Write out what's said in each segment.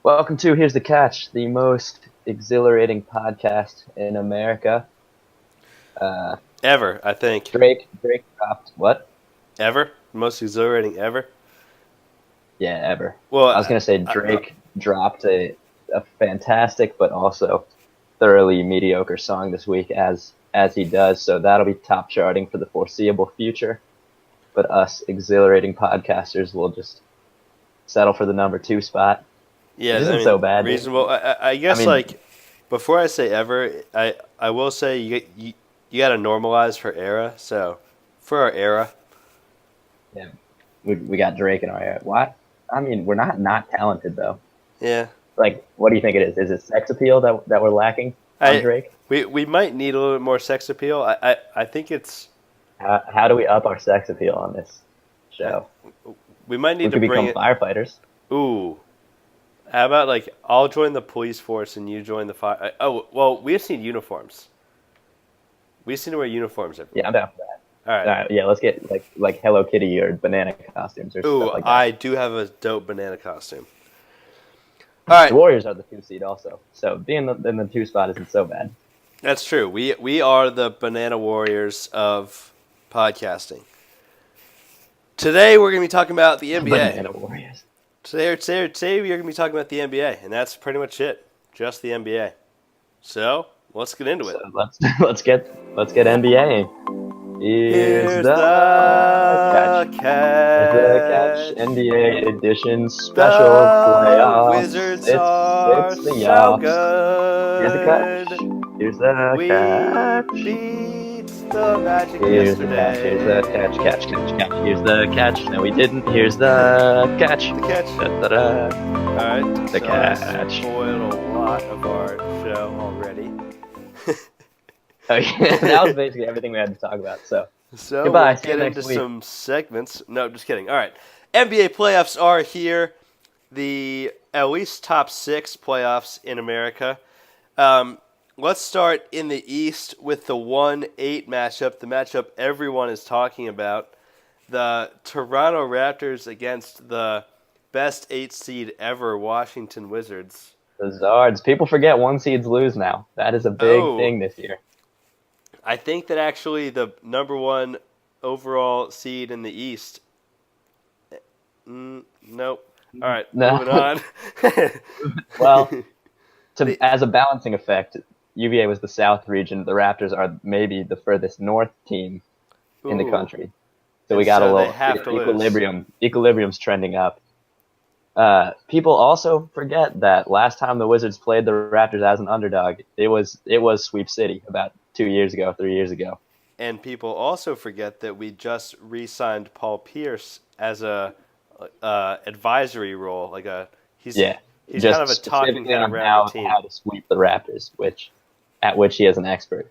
Welcome to Here's the Catch, the most exhilarating podcast in America. Ever, I think. Drake dropped what? Ever? Most exhilarating ever? Yeah, ever. Well, I was gonna say Drake dropped a fantastic but also thoroughly mediocre song this week as he does, so that'll be top charting for the foreseeable future. But us exhilarating podcasters will just settle for the number 2 spot, yeah, which I isn't mean, so bad. reasonable. I I guess, mean, before I say ever, I will say you got to normalize for era. So, for our era, yeah, we got Drake in our area. What? I mean, we're not talented though. yeah. Like, what do you think it is? Is it sex appeal that we're lacking on I Drake? we might need a little bit more sex appeal. I think it's How do we up our sex appeal on this I, show? we might We need to could bring become it. firefighters. Ooh, how about I'll join the police force and you join the fire? Oh well, we just need uniforms. We just need to wear uniforms Yeah, everywhere. I'm down for that. All All right. right, yeah, let's get like Hello Kitty or banana costumes or Ooh, stuff like that. I do have a dope banana costume. All right, The Warriors are the 2 seed also, so being in the 2 spot isn't so bad. that's true. We are the banana warriors of podcasting. Today we're going to be talking about the NBA. Banana Warriors. Today we're going to be talking about the NBA, and that's pretty much it. Just the NBA. So let's get into it. So let's get NBA. Here's the catch. Here's the catch. NBA edition special playoffs. Wizards are It's the so offs. good. Here's the catch. Here's the We catch. beat the Magic Here's the yesterday. catch. Here's the catch. Here's the catch. No, we didn't. Here's the catch. The catch. Da-da-da. All right. The so catch. I spoiled a lot of our show already. Oh, yeah, that was basically everything we had to talk about. So So goodbye. we'll See you get next into week. some segments. No, just kidding. All right. NBA playoffs are here. The at least top 6 playoffs in America. Let's start in the East with the 1-8 matchup, the matchup everyone is talking about. The Toronto Raptors against the best 8 seed ever, Washington Wizards. The Zards. People forget 1 seeds lose now. That is a big Oh. thing this year. I think that actually the number 1 overall seed in the East. Nope. All right, No. moving on. Well, as a balancing effect, UVA was the South region. The Raptors are maybe the furthest north team in the Ooh. country. So And we got so a they little have to lose. equilibrium. Equilibrium's trending up. People also forget that last time the Wizards played the Raptors as an underdog, it was Sweep City about 2 years ago, 3 years ago. And people also forget that we just re-signed Paul Pierce as a advisory role, he's Yeah, he's just kind of a talking specifically head on around the team. how to sweep the Raptors, at which he is an expert.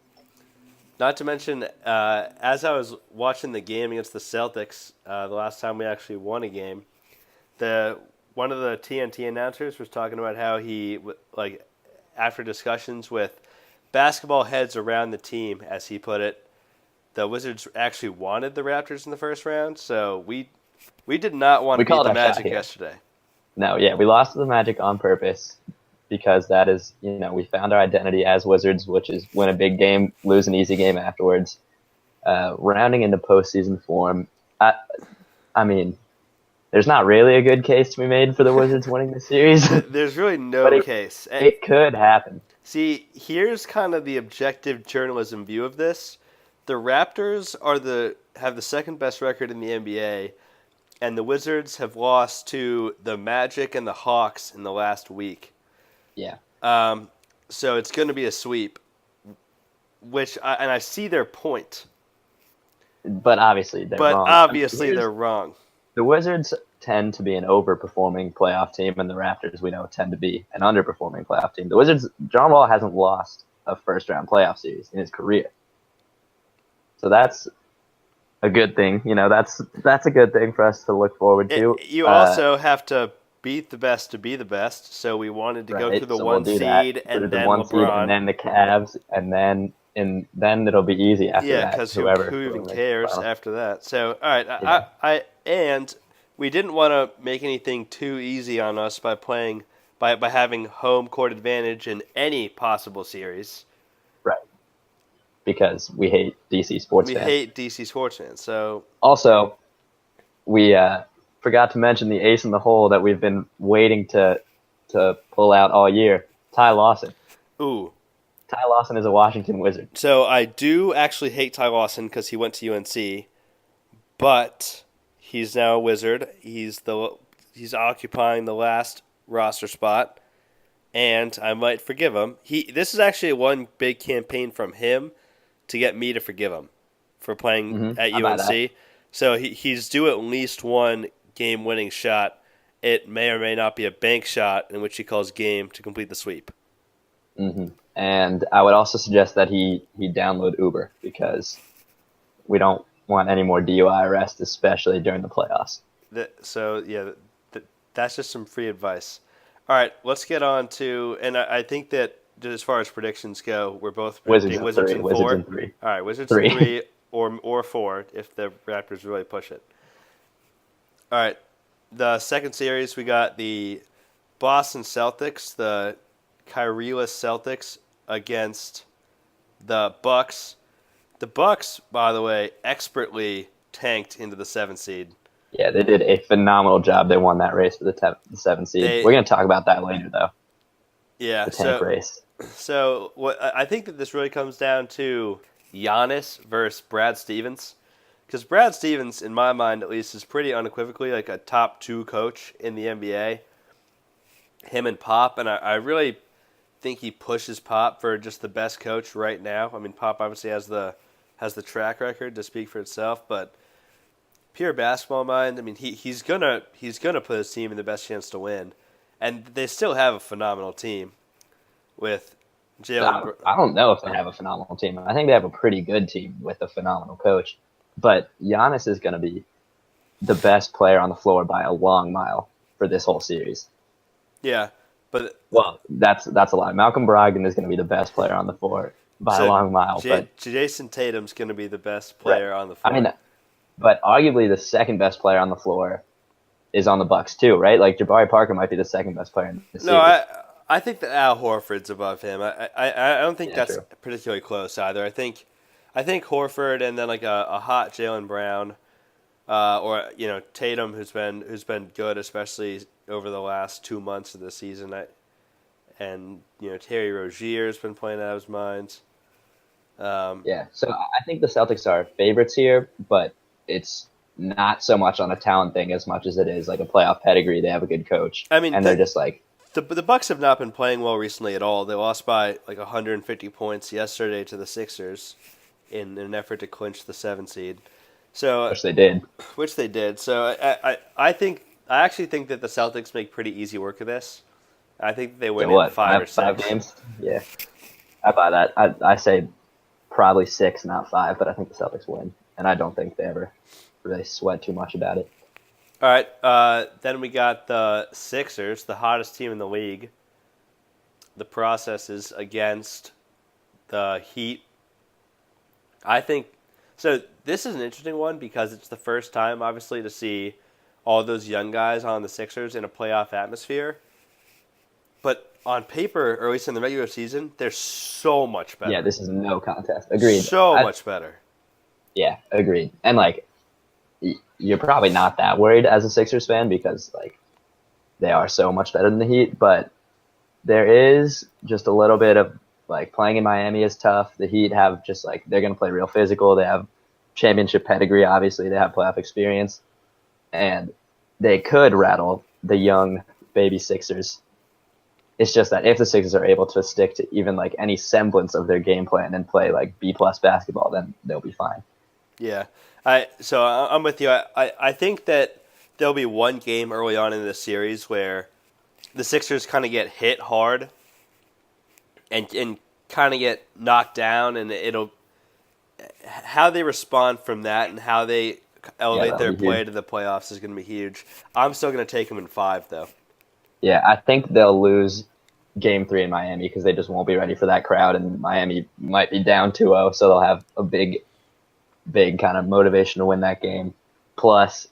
Not to mention, as I was watching the game against the Celtics, the last time we actually won a game, one of the TNT announcers was talking about how he, after discussions with basketball heads around the team, as he put it, the Wizards actually wanted the Raptors in the first round, so we did not want We to beat called the our shot Magic here. yesterday. No, yeah, we lost to the Magic on purpose because that is, we found our identity as Wizards, which is win a big game, lose an easy game afterwards. Rounding into postseason form, I mean, there's not really a good case to be made for the Wizards winning the series, There's really no but case. it could happen. See, here's kind of the objective journalism view of this. The Raptors have the second best record in the NBA, and the Wizards have lost to the Magic and the Hawks in the last week. Yeah. So it's going to be a sweep, I see their point. But obviously they're wrong. They're wrong. The Wizards tend to be an overperforming playoff team, and the Raptors, we know, tend to be an underperforming playoff team. The Wizards, John Wall hasn't lost a first-round playoff series in his career. So that's a good thing. That's a good thing for us to look forward to. You also have to beat the best to be the best, so we wanted to go through the we'll do that. and then one LeBron. seed, and then the Cavs, and then it'll be easy after that. Yeah, because who even cares after that? So, all right, Yeah. and we didn't want to make anything too easy on us by playing by having home court advantage in any possible series. Right. Because we hate DC sports We fans. hate DC sports fans. So Also, we forgot to mention the ace in the hole that we've been waiting to pull out all year. Ty Lawson. ooh. Ty Lawson is a Washington Wizard. So I do actually hate Ty Lawson because he went to UNC, but he's now a Wizard. He's occupying the last roster spot, and I might forgive him. This is actually one big campaign from him to get me to forgive him for playing at UNC. So he's due at least one game-winning shot. It may or may not be a bank shot in which he calls game to complete the sweep. Mm-hmm. And I would also suggest that he download Uber because we don't want any more DUI arrests, especially during the playoffs. That's just some free advice. All right, let's get on to, and I think that as far as predictions go, we're both predicting Wizards in 4. Wizards in 3. All right, Wizards in 3 or 4 if the Raptors really push it. All right, the second series we got the Boston Celtics, the Kyrie-less Celtics against the Bucks. The Bucks, by the way, expertly tanked into the 7th seed. Yeah, they did a phenomenal job. They won that race for the 7th seed. We're going to talk about that later, though. Yeah, the tank race. So I think that this really comes down to Giannis versus Brad Stevens. Because Brad Stevens, in my mind at least, is pretty unequivocally like a top 2 coach in the NBA. Him and Pop, and I really think he pushes Pop for just the best coach right now. I mean, Pop obviously has the track record to speak for itself, but pure basketball mind, I mean, he's gonna put his team in the best chance to win, and they still have a phenomenal team with Jalen. I don't know if they have a phenomenal team. I think they have a pretty good team with a phenomenal coach, but Giannis is going to be the best player on the floor by a long mile for this whole series. Yeah, but that's a lie. Malcolm Brogdon is going to be the best player on the floor by a long mile. But Jason Tatum's going to be the best player on the floor. I mean, but arguably the second best player on the floor is on the Bucks too, right? Like Jabari Parker might be the second best player in the series. No, I think that Al Horford's above him. I don't think that's true. particularly close either. I think Horford and then like a hot Jaylen Brown, or Tatum who's been good, especially over the last 2 months of the season. And Terry Rozier's been playing out of his mind. Yeah, so I think the Celtics are favorites here, but it's not so much on a talent thing as much as it is like a playoff pedigree. They have a good coach. I mean, and they're just like the Bucks have not been playing well recently at all. They lost by like 150 points yesterday to the Sixers in an effort to clinch the 7th seed. So which they did. So I actually think that the Celtics make pretty easy work of this. I think they win in 5 or 6. 5 games? Yeah. I buy that. I say probably 6, not 5, but I think the Celtics win. And I don't think they ever really sweat too much about it. All right. Then we got the Sixers, the hottest team in the league. The process is against the Heat. I think so. This is an interesting one because it's the first time, obviously, to see all those young guys on the Sixers in a playoff atmosphere. But on paper, or at least in the regular season, they're so much better. Yeah, this is no contest. Agreed. Much better. Yeah, agreed. And like, you're probably not that worried as a Sixers fan because like they are so much better than the Heat. But there is just a little bit of like playing in Miami is tough. The Heat have just like they're going to play real physical. They have championship pedigree. Obviously, they have playoff experience, and they could rattle the young baby Sixers. It's just that if the Sixers are able to stick to even like any semblance of their game plan and play like B+ basketball, then they'll be fine. Yeah, so I'm with you. I think that there'll be one game early on in this series where the Sixers kind of get hit hard and kind of get knocked down, and it'll how they respond from that and how they elevate their play to the playoffs is going to be huge. I'm still going to take them in 5, though. Yeah, I think they'll lose Game 3 in Miami because they just won't be ready for that crowd, and Miami might be down 2-0, so they'll have a big kind of motivation to win that game. Plus,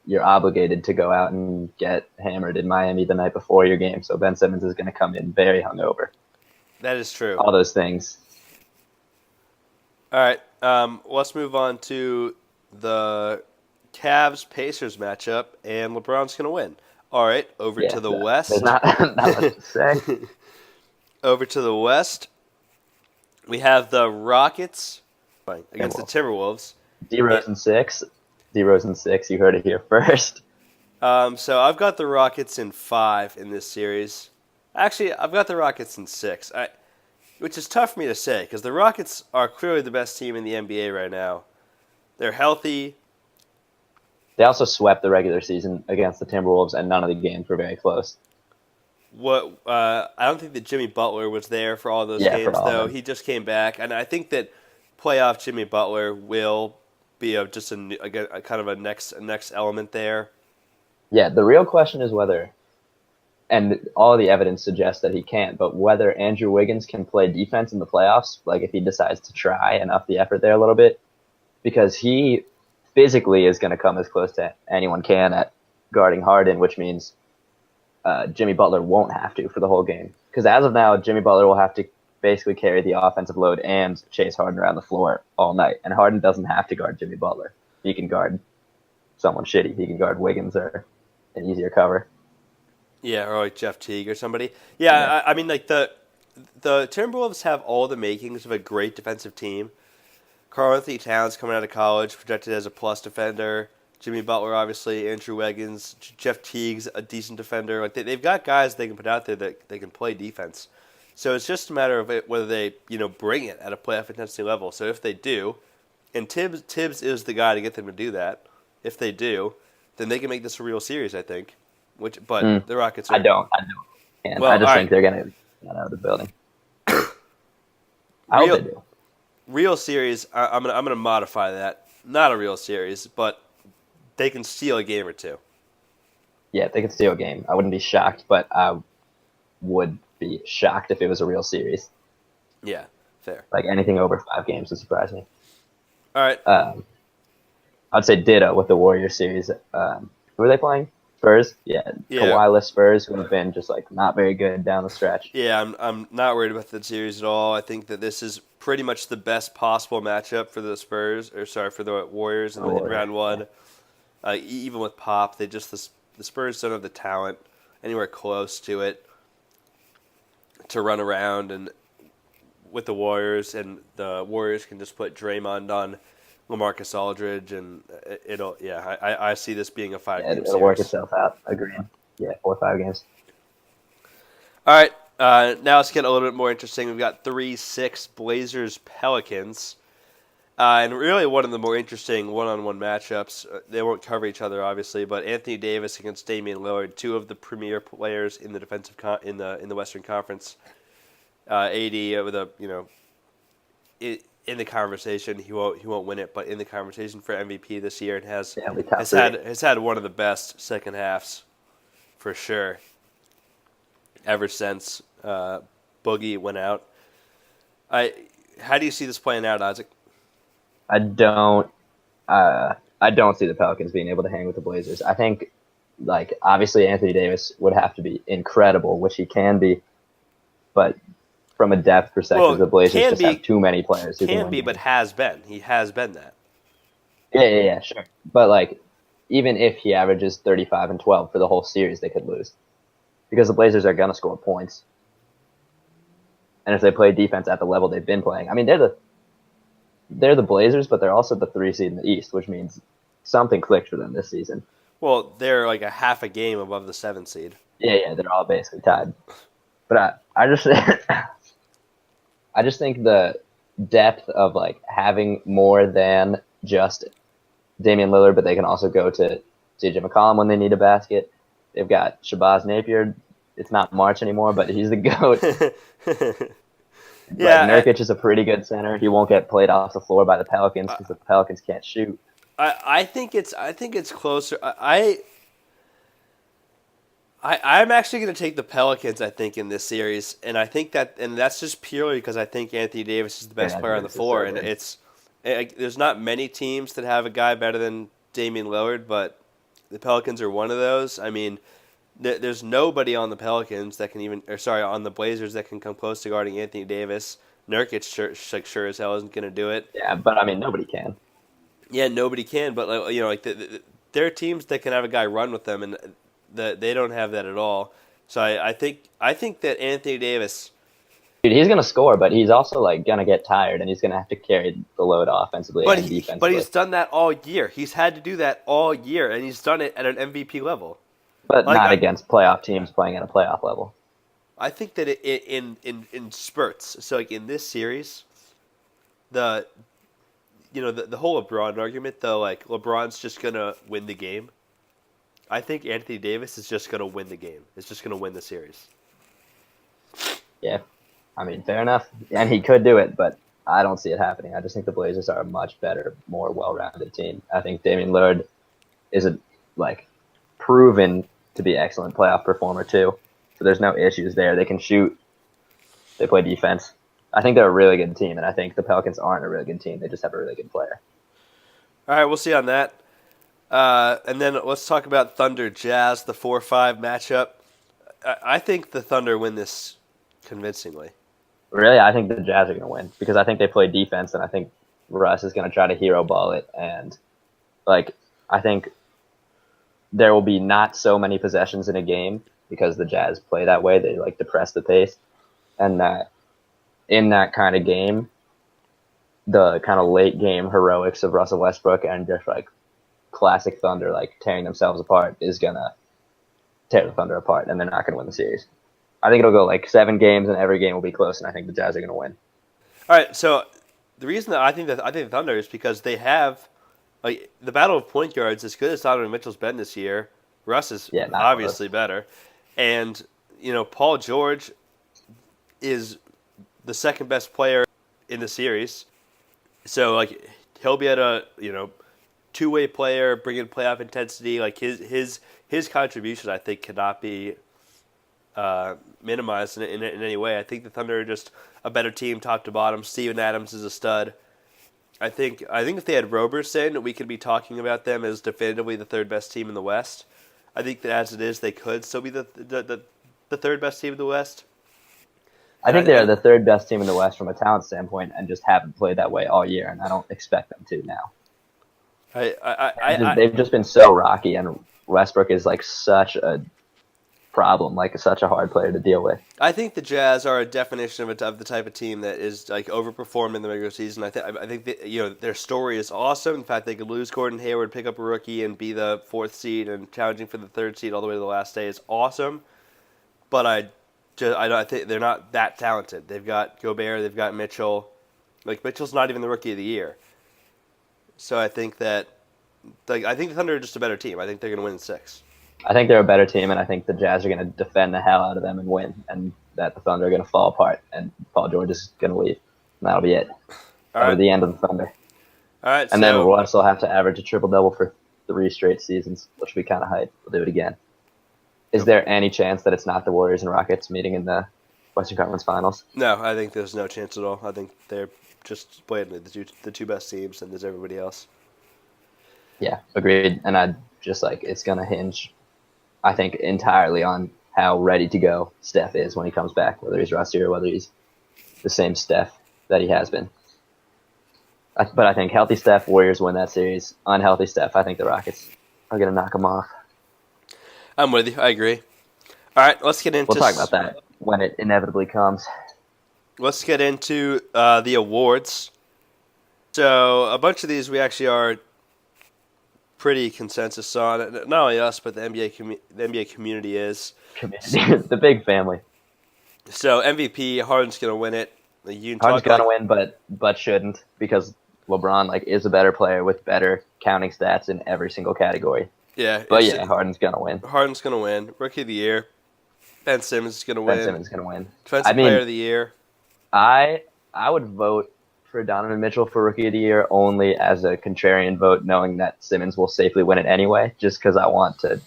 you're obligated to go out and get hammered in Miami the night before your game. So Ben Simmons is going to come in very hungover. That is true. All those things. All right, let's move on to the Cavs-Pacers matchup, and LeBron's going to win. All right, over Yeah, to the there's West. not much to say. Over to the West, we have the Rockets against the Timberwolves. D-Rose in 6. D-Rose in 6. You heard it here first. So I've got the Rockets in 5 in this series. Actually, I've got the Rockets in 6, which is tough for me to say because the Rockets are clearly the best team in the NBA right now. They're healthy. They also swept the regular season against the Timberwolves, and none of the games were very close. I don't think that Jimmy Butler was there for all those games, though. He just came back, and I think that playoff Jimmy Butler will be a kind of a next element there. Yeah, the real question is whether, and all the evidence suggests that he can't, but whether Andrew Wiggins can play defense in the playoffs, like if he decides to try and up the effort there a little bit, because he physically is going to come as close to anyone can at guarding Harden, which means Jimmy Butler won't have to for the whole game. Because as of now, Jimmy Butler will have to basically carry the offensive load and chase Harden around the floor all night. And Harden doesn't have to guard Jimmy Butler. He can guard someone shitty. He can guard Wiggins or an easier cover. Yeah, or like Jeff Teague or somebody. Yeah. I mean, like the Timberwolves have all the makings of a great defensive team. Karl-Anthony Towns coming out of college, projected as a plus defender. Jimmy Butler, obviously, Andrew Wiggins, Jeff Teague's a decent defender. Like they've got guys they can put out there that they can play defense. So it's just a matter of whether they bring it at a playoff intensity level. So if they do, and Tibbs is the guy to get them to do that. If they do, then they can make this a real series, I think. But the Rockets are... I don't. And well, I just think they're going to get out of the building. I hope they do. Real series, I'm gonna modify that. Not a real series, but they can steal a game or two. Yeah, they can steal a game. I wouldn't be shocked, but I would be shocked if it was a real series. Yeah, fair. Like anything over 5 games would surprise me. All right. I'd say ditto with the Warriors series. Who are they playing? Spurs? Yeah. Kawhi-less Spurs who have been just like not very good down the stretch. Yeah, I'm not worried about the series at all. I think that this is pretty much the best possible matchup for the for the Warriors in round one. Yeah. Even with Pop, the Spurs don't have the talent anywhere close to it to run around and with the Warriors, and the Warriors can just put Draymond on LaMarcus Aldridge, and I see this being a 5-game series. It'll work itself out. Agreed. Yeah, 4 or 5 games. All right, now let's get a little bit more interesting. We've got 3-6 Blazers-Pelicans. And really one of the more interesting one-on-one matchups. They won't cover each other, obviously, but Anthony Davis against Damian Lillard, 2 of the premier players in the defensive in the Western Conference. AD with in the conversation, he won't win it, but in the conversation for MVP this year, and has had one of the best second halves for sure ever since Boogie went out. How do you see this playing out, Isaac? I don't see the Pelicans being able to hang with the Blazers. I think, like, obviously Anthony Davis would have to be incredible, which he can be, but from a depth perspective, the Blazers just have too many players. But has been. He has been that. Yeah, sure. But, like, even if he averages 35 and 12 for the whole series, they could lose. Because the Blazers are going to score points. And if they play defense at the level they've been playing, I mean, they're the Blazers, but they're also the 3 seed in the East, which means something clicked for them this season. Well, they're like a half a game above the 7 seed. Yeah, they're all basically tied. But I just I just think the depth of like having more than just Damian Lillard, but they can also go to CJ McCollum when they need a basket. They've got Shabazz Napier. It's not March anymore, but he's the GOAT. Yeah, Nurkic is a pretty good center. He won't get played off the floor by the Pelicans because the Pelicans can't shoot. I think it's closer. I'm actually going to take the Pelicans, I think, in this series, and I think that's just purely because I think Anthony Davis is the best player on the floor, and there's not many teams that have a guy better than Damian Lillard, but the Pelicans are one of those. I mean, there's nobody on the Pelicans that can on the Blazers that can come close to guarding Anthony Davis. Nurkic sure as hell isn't going to do it. Yeah, but I mean, nobody can. Yeah, nobody can. But there are teams that can have a guy run with them, and they don't have that at all. So I think that Anthony Davis. Dude, he's gonna score, but he's also like gonna get tired, and he's gonna have to carry the load offensively and defensively. But he's done that all year. He's had to do that all year, and he's done it at an MVP level. But not against playoff teams playing at a playoff level. I think that in spurts. So like in this series, the whole LeBron argument though, like LeBron's just gonna win the game. I think Anthony Davis is just gonna win the game. It's just gonna win the series. Yeah. I mean, fair enough. And he could do it, but I don't see it happening. I just think the Blazers are a much better, more well-rounded team. I think Damian Lillard is proven to be an excellent playoff performer too. So there's no issues there. They can shoot. They play defense. I think they're a really good team, and I think the Pelicans aren't a really good team. They just have a really good player. All right, we'll see on that. And then let's talk about Thunder Jazz, the 4-5 matchup. I think the Thunder win this convincingly. Really, I think the Jazz are going to win because I think they play defense, and I think Russ is going to try to hero ball it. And I think there will be not so many possessions in a game because the Jazz play that way. They depress the pace, and in that kind of game, the kind of late game heroics of Russell Westbrook and just classic Thunder tearing themselves apart is gonna tear the Thunder apart, and they're not gonna win the series. I think it'll go 7 games, and every game will be close, and I think the Jazz are gonna win. All right, so the reason that I think the Thunder is because they have the battle of point guards. As good as Donovan Mitchell's been this year, Russ is obviously better, and Paul George is the second best player in the series. So he'll be at a two-way player, bringing playoff intensity. His contribution, I think, cannot be minimized in any way. I think the Thunder are just a better team, top to bottom. Steven Adams is a stud. I think if they had Roberson, we could be talking about them as definitively the third best team in the West. I think that as it is, they could still be the third best team in the West. I think they're the third best team in the West from a talent standpoint, and just haven't played that way all year, and I don't expect them to now. They've just been so rocky, and Westbrook is such a problem, such a hard player to deal with. I think the Jazz are a definition of the type of team that is overperformed in the regular season. I think that, their story is awesome. In fact, they could lose Gordon Hayward, pick up a rookie, and be the 4th seed and challenging for the 3rd seed all the way to the last day is awesome. But I think they're not that talented. They've got Gobert, they've got Mitchell. Mitchell's not even the rookie of the year. So I think that I think the Thunder are just a better team. I think they're going to win in 6. I think they're a better team, and I think the Jazz are going to defend the hell out of them and win, and that the Thunder are going to fall apart, and Paul George is going to leave. And that'll be it. That'll be the end of the Thunder. All right. And then Russ will have to average a triple-double for 3 straight seasons, which will be kind of hype. We'll do it again. Is there any chance that it's not the Warriors and Rockets meeting in the Western Conference Finals? No, I think there's no chance at all. I think they're just blatantly the two best teams, and there's everybody else. Yeah, agreed. And I just it's going to hinge, I think, entirely on how ready to go Steph is when he comes back, whether he's rusty or whether he's the same Steph that he has been. But I think healthy Steph, Warriors win that series. Unhealthy Steph, I think the Rockets are going to knock them off. I'm with you. I agree. All right, let's get into... We'll talk about that when it inevitably comes. Let's get into the awards. So a bunch of these we actually are pretty consensus on. Not only us, but the NBA community is. The big family. So MVP, Harden's going to win it. Harden's going to win, but shouldn't, because LeBron is a better player with better counting stats in every single category. Yeah. But Harden's going to win. Harden's going to win. Rookie of the Year. Ben Simmons is going to win. Ben Simmons is going to win. Defensive Player of the Year. I would vote for Donovan Mitchell for Rookie of the Year only as a contrarian vote, knowing that Simmons will safely win it anyway, just because I want to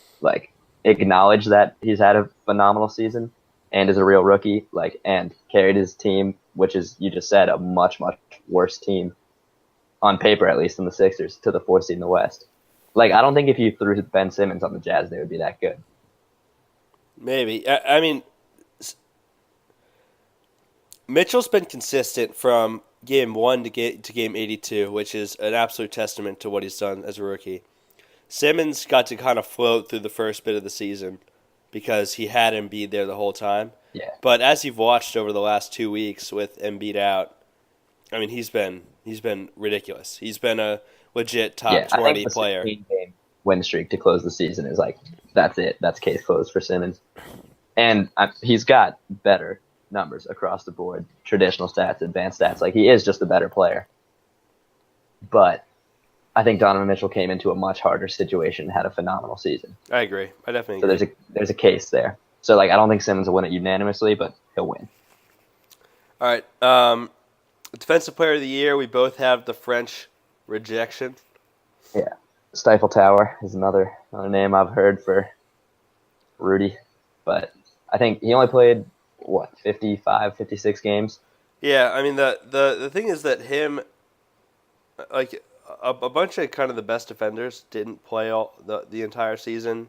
acknowledge that he's had a phenomenal season and is a real rookie, and carried his team, which is, you just said, a much, much worse team on paper, at least, than the Sixers, to the 4th seed in the West. Like, I don't think if you threw Ben Simmons on the Jazz, they would be that good. Maybe. I mean, Mitchell's been consistent from game 1 to game 82, which is an absolute testament to what he's done as a rookie. Simmons got to kind of float through the first bit of the season because he had Embiid there the whole time. Yeah. But as you've watched over the last 2 weeks with Embiid out, I mean, he's been ridiculous. He's been a legit top 20 I think the player. 16-game win streak to close the season is like, that's it. That's case closed for Simmons. And he's got better numbers across the board, traditional stats, advanced stats. Like, he is just a better player. But I think Donovan Mitchell came into a much harder situation and had a phenomenal season. I agree. I definitely agree. So there's a case there. So, like, I don't think Simmons will win it unanimously, but he'll win. All right. Defensive Player of the Year, we both have the French rejection. Yeah. Stifle Tower is another name I've heard for Rudy. But I think he only played, 55, 56 games? Yeah, I mean, the thing is that him, like, a bunch of kind of the best defenders didn't play all the entire season.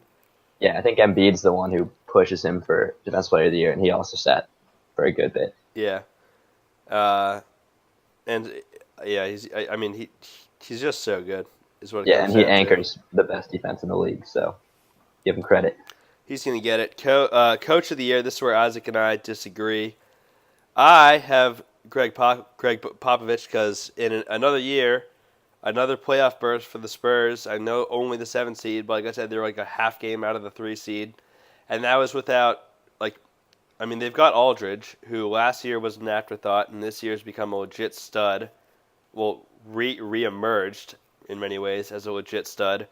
Yeah, I think Embiid's the one who pushes him for Defensive Player of the Year, and he also sat for a good bit. Yeah. And yeah, he's just so good. Is what it comes and he down to. anchors the best defense in the league, so give him credit. He's going to get it. Coach of the Year, this is where Isaac and I disagree. I have Greg Popovich because in another year, another playoff berth for the Spurs. I know only the 7 seed, but like I said, they're like a half game out of the 3 seed. And that was without, they've got Aldridge, who last year was an afterthought, and this year has become a legit stud. Well, re-emerged in many ways as a legit stud.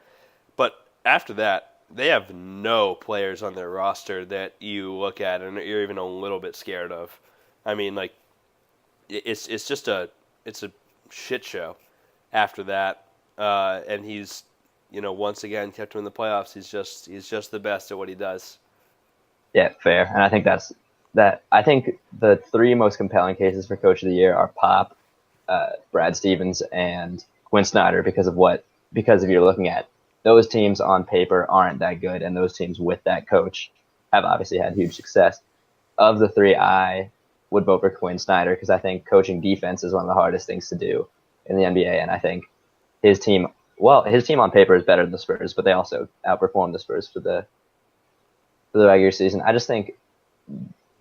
But after that, they have no players on their roster that you look at and you're even a little bit scared of. I mean, like, it's just a shit show after that. And he's, once again kept him in the playoffs. He's just the best at what he does. Yeah, fair. And I think I think the 3 most compelling cases for Coach of the Year are Pop, Brad Stevens, and Quinn Snyder because if you're looking at those teams on paper aren't that good, and those teams with that coach have obviously had huge success. Of the 3, I would vote for Quinn Snyder because I think coaching defense is one of the hardest things to do in the NBA, and I think his team on paper is better than the Spurs, but they also outperformed the Spurs for the regular season. I just think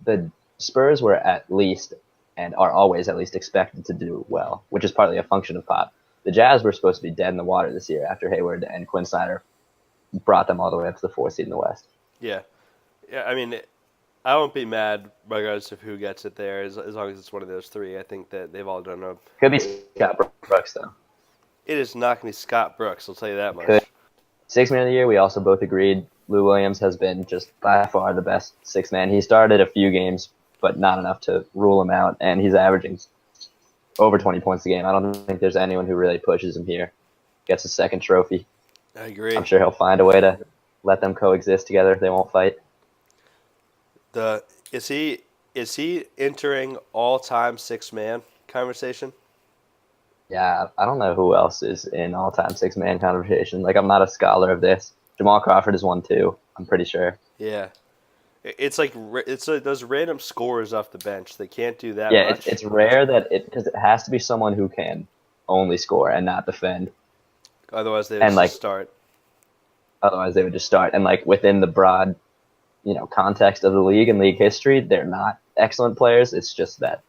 the Spurs were at least and are always at least expected to do well, which is partly a function of Pop. The Jazz were supposed to be dead in the water this year after Hayward and Quinn Snyder brought them all the way up to the 4th seed in the West. Yeah. I mean, I won't be mad regardless of who gets it there, as long as it's one of those 3. I think that they've all done a... Could be Scott Brooks, though. It is not going to be Scott Brooks, I'll tell you that much. Could. 6th man of the year, we also both agreed Lou Williams has been just by far the best 6th man. He started a few games, but not enough to rule him out, and he's averaging over 20 points a game. I don't think there's anyone who really pushes him here. Gets a 2nd trophy. I agree. I'm sure he'll find a way to let them coexist together. They won't fight. Is he entering all-time 6th man conversation? Yeah, I don't know who else is in all-time 6th man conversation. Like, I'm not a scholar of this. Jamal Crawford is one too, I'm pretty sure. Yeah. It's like those random scorers off the bench. They can't do that Yeah, much. it's rare because it has to be someone who can only score and not defend. Otherwise, they would just start. Otherwise, they would just start. And, like, within the broad, context of the league and league history, they're not excellent players. It's just that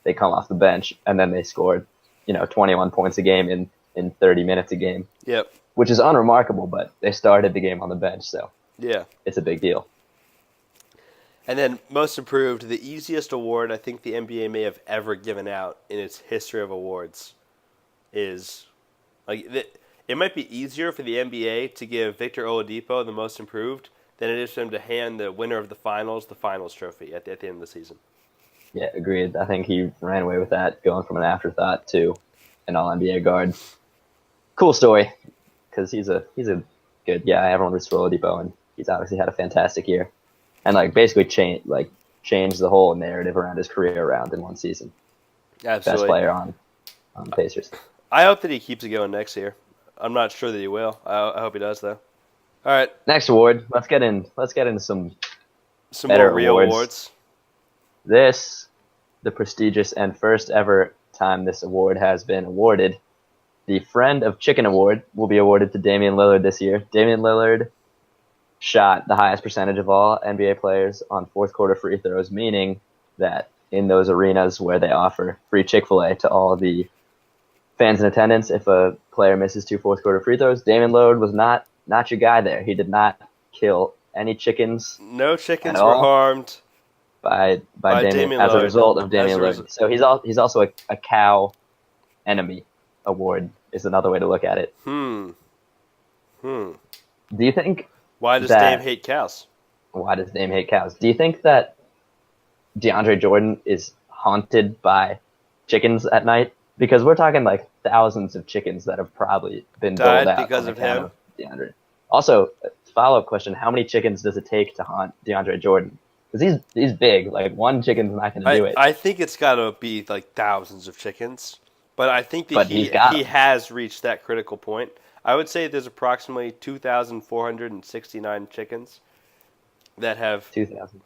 they come off the bench and then they scored, 21 points a game in 30 minutes a game. Yep. Which is unremarkable, but they started the game on the bench, so yeah, it's a big deal. And then most improved, the easiest award I think the NBA may have ever given out in its history of awards is it might be easier for the NBA to give Victor Oladipo the most improved than it is for them to hand the winner of the finals trophy at the end of the season. Yeah, agreed. I think he ran away with that, going from an afterthought to an All-NBA guard. Cool story, because he's a good guy. Everyone roots for Oladipo, and he's obviously had a fantastic year. And basically changed the whole narrative around his career around in one season. Absolutely. Best player on the Pacers. I hope that he keeps it going next year. not sure that he will. I hope he does though. All right, Next award. Let's get into some some better more real awards. awards. This, the prestigious and first ever time this award has been awarded. The Friend of Chicken Award will be awarded to Damian Lillard this year. Damian Lillard shot the highest percentage of all NBA players on fourth quarter free throws, meaning that in those arenas where they offer free Chick-fil-A to all the fans in attendance, if a player misses 2 fourth quarter free throws, Damian Lillard was not your guy there. He did not kill any chickens No at chickens were all harmed by by Damian Damian as a Lillard. result of As Damian a Lillard. So he's also a cow enemy award is another way to look at it. Hmm. Do you think Why does that, Dame hate cows? Why does Dame hate cows? Do you think that DeAndre Jordan is haunted by chickens at night? Because we're talking like thousands of chickens that have probably been Died doled out because on of account him? of DeAndre. Also, follow-up question, how many chickens does it take to haunt DeAndre Jordan? Because he's big. Like, one chicken's not going to do it. I think it's got to be like thousands of chickens, but I think that But he he's got 'em. has reached that critical point. I would say there's approximately 2,469 chickens that have 2,000.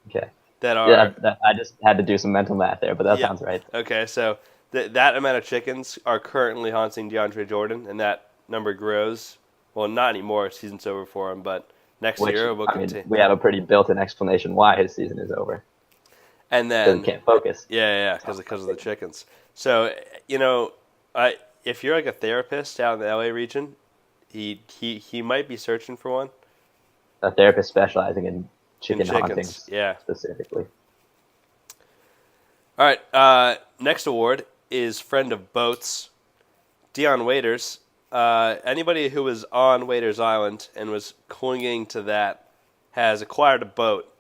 Okay. that are Yeah, I just had to do some mental math there, but that Yeah. sounds right. Okay, so that amount of chickens are currently haunting DeAndre Jordan, and that number grows. Well, not anymore. Season's over for him, but next Which, year we'll I mean, continue. we have a pretty built-in explanation why his season is over. And Because then he can't focus. yeah, because of the chickens. So if you're like a therapist out in the LA region, he might be searching for one. A therapist specializing in chicken chickens, hauntings, yeah. specifically. All right, next award is Friend of Boats, Dion Waiters. Anybody who was on Waiters Island and was clinging to that has acquired a boat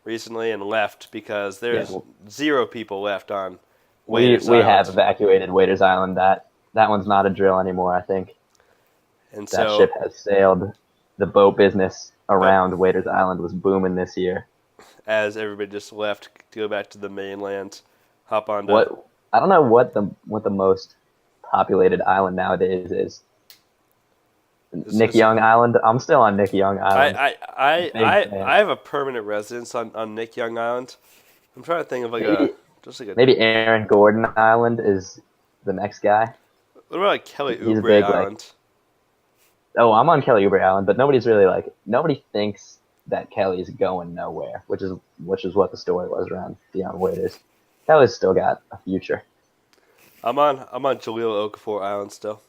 recently and left because there's 0 people left on Waiters We Island. have evacuated Waiters Island. That one's not a drill anymore, I think. And That so ship has sailed. The boat business around Waiters Island was booming this year. as everybody just left to go back to the mainland, hop on. I don't know what the most populated island nowadays is. Nick Young Island. I'm still on Nick Young Island. I have a permanent residence on Nick Young Island. I'm trying to think of maybe Aaron Gordon Island is the next guy. What about like Kelly He's Oubre big, Island? I'm on Kelly Oubre Island, but nobody thinks that Kelly's going nowhere, which is what the story was around Dion Waiters. Kelly's still got a future. I'm on Jaleel Okafor Island still.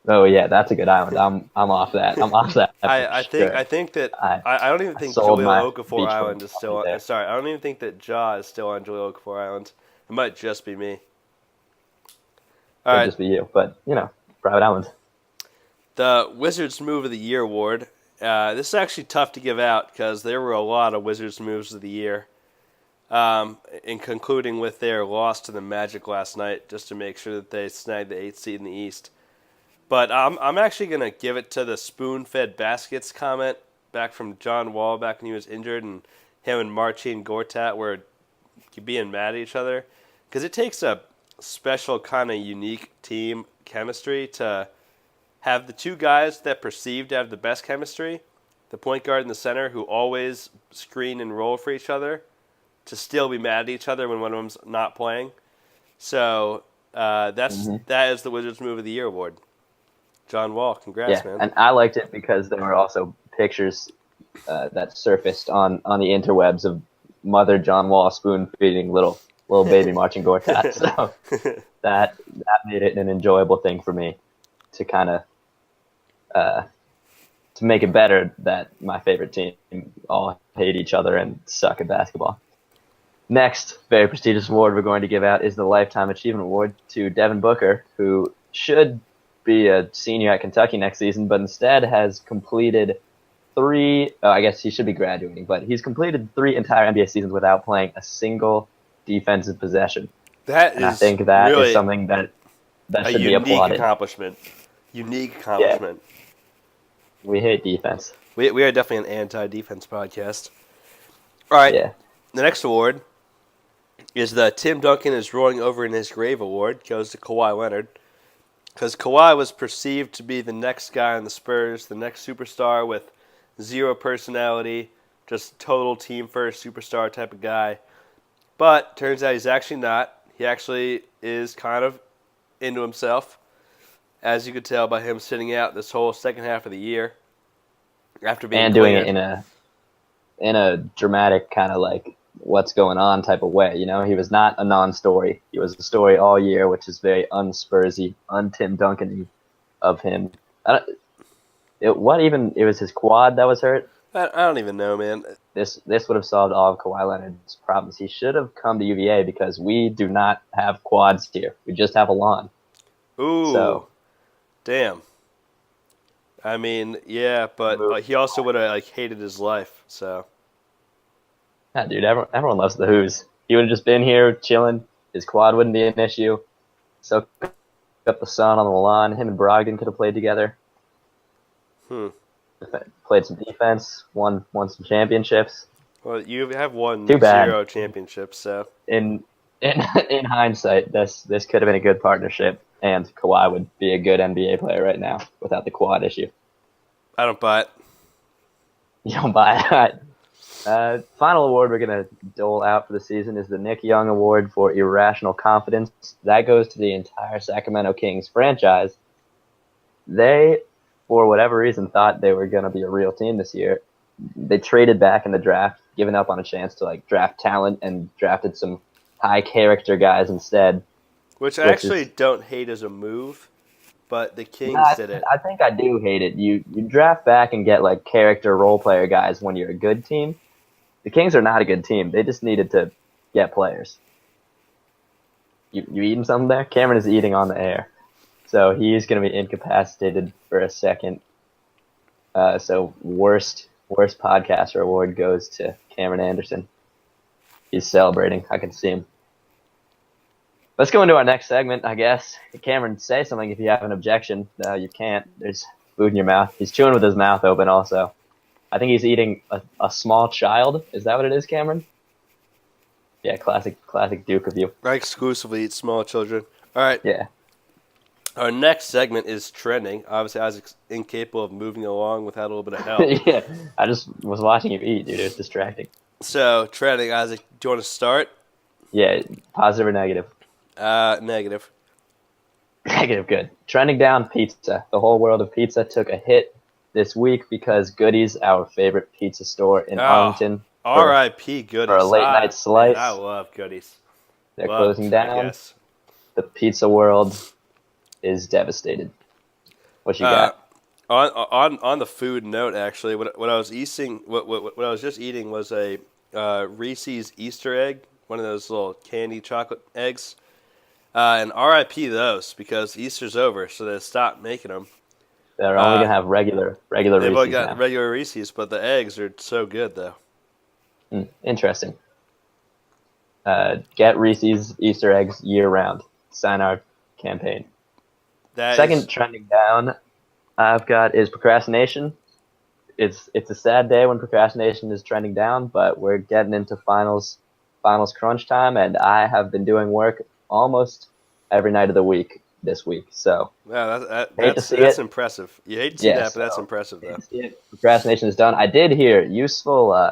Oh yeah, that's a good island. I'm off that. I'm off that. I think that I don't even think Jaleel Okafor Island is still on. Sorry, I don't even think that Ja is still on Jaleel Okafor Island. It might just be me. All right, just be you, but private island. The Wizards Move of the Year award. This is actually tough to give out because there were a lot of Wizards moves of the year. In concluding with their loss to the Magic last night, just to make sure that they snagged the 8th seed in the East. But I'm actually going to give it to the spoon-fed baskets comment back from John Wall back when he was injured, and him and Marcin Gortat were being mad at each other. Because it takes a special kind of unique team chemistry to have the two guys that perceived to have the best chemistry, the point guard and the center who always screen and roll for each other, to still be mad at each other when one of them's not playing. So that is the Wizards Move of the Year award. John Wall, congrats, man. And I liked it because there were also pictures that surfaced on the interwebs of mother John Wall spoon feeding little baby Marcin Gortat. So that made it an enjoyable thing for me to kind of to make it better that my favorite team all hate each other and suck at basketball. Next very prestigious award we're going to give out is the Lifetime Achievement Award to Devin Booker, who should be a senior at Kentucky next season, but instead has completed I guess he should be graduating, but he's completed 3 entire NBA seasons without playing a single defensive possession. I think that is something that should be applauded. Unique accomplishment. Yeah. We hate defense. We are definitely an anti-defense podcast. All right. Yeah. The next award is the Tim Duncan is rolling over in his grave award. Goes to Kawhi Leonard. Because Kawhi was perceived to be the next guy on the Spurs, the next superstar with zero personality, just total team first superstar type of guy. But turns out he's actually not. He actually is kind of into himself, as you could tell by him sitting out this whole second half of the year after being and cleared. doing it in a dramatic kind of like what's going on type of way. You know, he was not a non-story. He was a story all year, which is very unspursy, un-Tim Duncan of him. It was his quad that was hurt. I don't even know, man. This would have solved all of Kawhi Leonard's problems. He should have come to UVA because we do not have quads here. We just have a lawn. Ooh, so, damn. I mean, yeah, but he also would have hated his life. So, yeah, dude, everyone loves the Who's. He would have just been here chilling. His quad wouldn't be an issue. Soak up the sun on the lawn. Him and Brogdon could have played together. Played some defense. Won some championships. Well, you have won Too bad. 0 championships, so in hindsight, this could have been a good partnership, and Kawhi would be a good NBA player right now without the quad issue. I don't buy it. You don't buy it. All right. Final award we're going to dole out for the season is the Nick Young Award for Irrational Confidence. That goes to the entire Sacramento Kings franchise. They, for whatever reason, thought they were going to be a real team this year. They traded back in the draft, giving up on a chance to draft talent, and drafted some high character guys instead. Which I actually don't hate as a move, but the Kings did it. I think I do hate it. You draft back and get character role player guys when you're a good team. The Kings are not a good team. They just needed to get players. You eating something there? Cameron is eating on the air. So he's going to be incapacitated for a second. So worst podcaster award goes to Cameron Anderson. He's celebrating. I can see him. Let's go into our next segment, I guess. Cameron, say something if you have an objection. No, you can't. There's food in your mouth. He's chewing with his mouth open also. I think he's eating a small child. Is that what it is, Cameron? Yeah, classic Duke of you. I exclusively eat small children. All right. Yeah. Our next segment is trending. Obviously, Isaac's incapable of moving along without a little bit of help. Yeah, I just was watching him eat, dude. It was distracting. So, trending, Isaac, do you want to start? Yeah, positive or negative? Negative. Negative, good. Trending down, pizza. The whole world of pizza took a hit this week because Goody's, our favorite pizza store in Arlington. R.I.P. Goodies. For a late night slice. Man, I love Goodies. They're closing down. The pizza world is devastated. What you got? On the food note, actually, what I was eating, what I was just eating was a Reese's Easter egg, one of those little candy chocolate eggs. And R.I.P. those because Easter's over, so they stopped making them. They're only gonna have regular They've Reese's only got now. regular Reese's, but the eggs are so good though. Interesting. Get Reese's Easter eggs year round. Sign our campaign. Second trending down I've got is procrastination. It's a sad day when procrastination is trending down, but we're getting into finals crunch time, and I have been doing work almost every night of the week this week. So that's impressive. You hate to see that, but that's impressive though. Procrastination is done. I did hear useful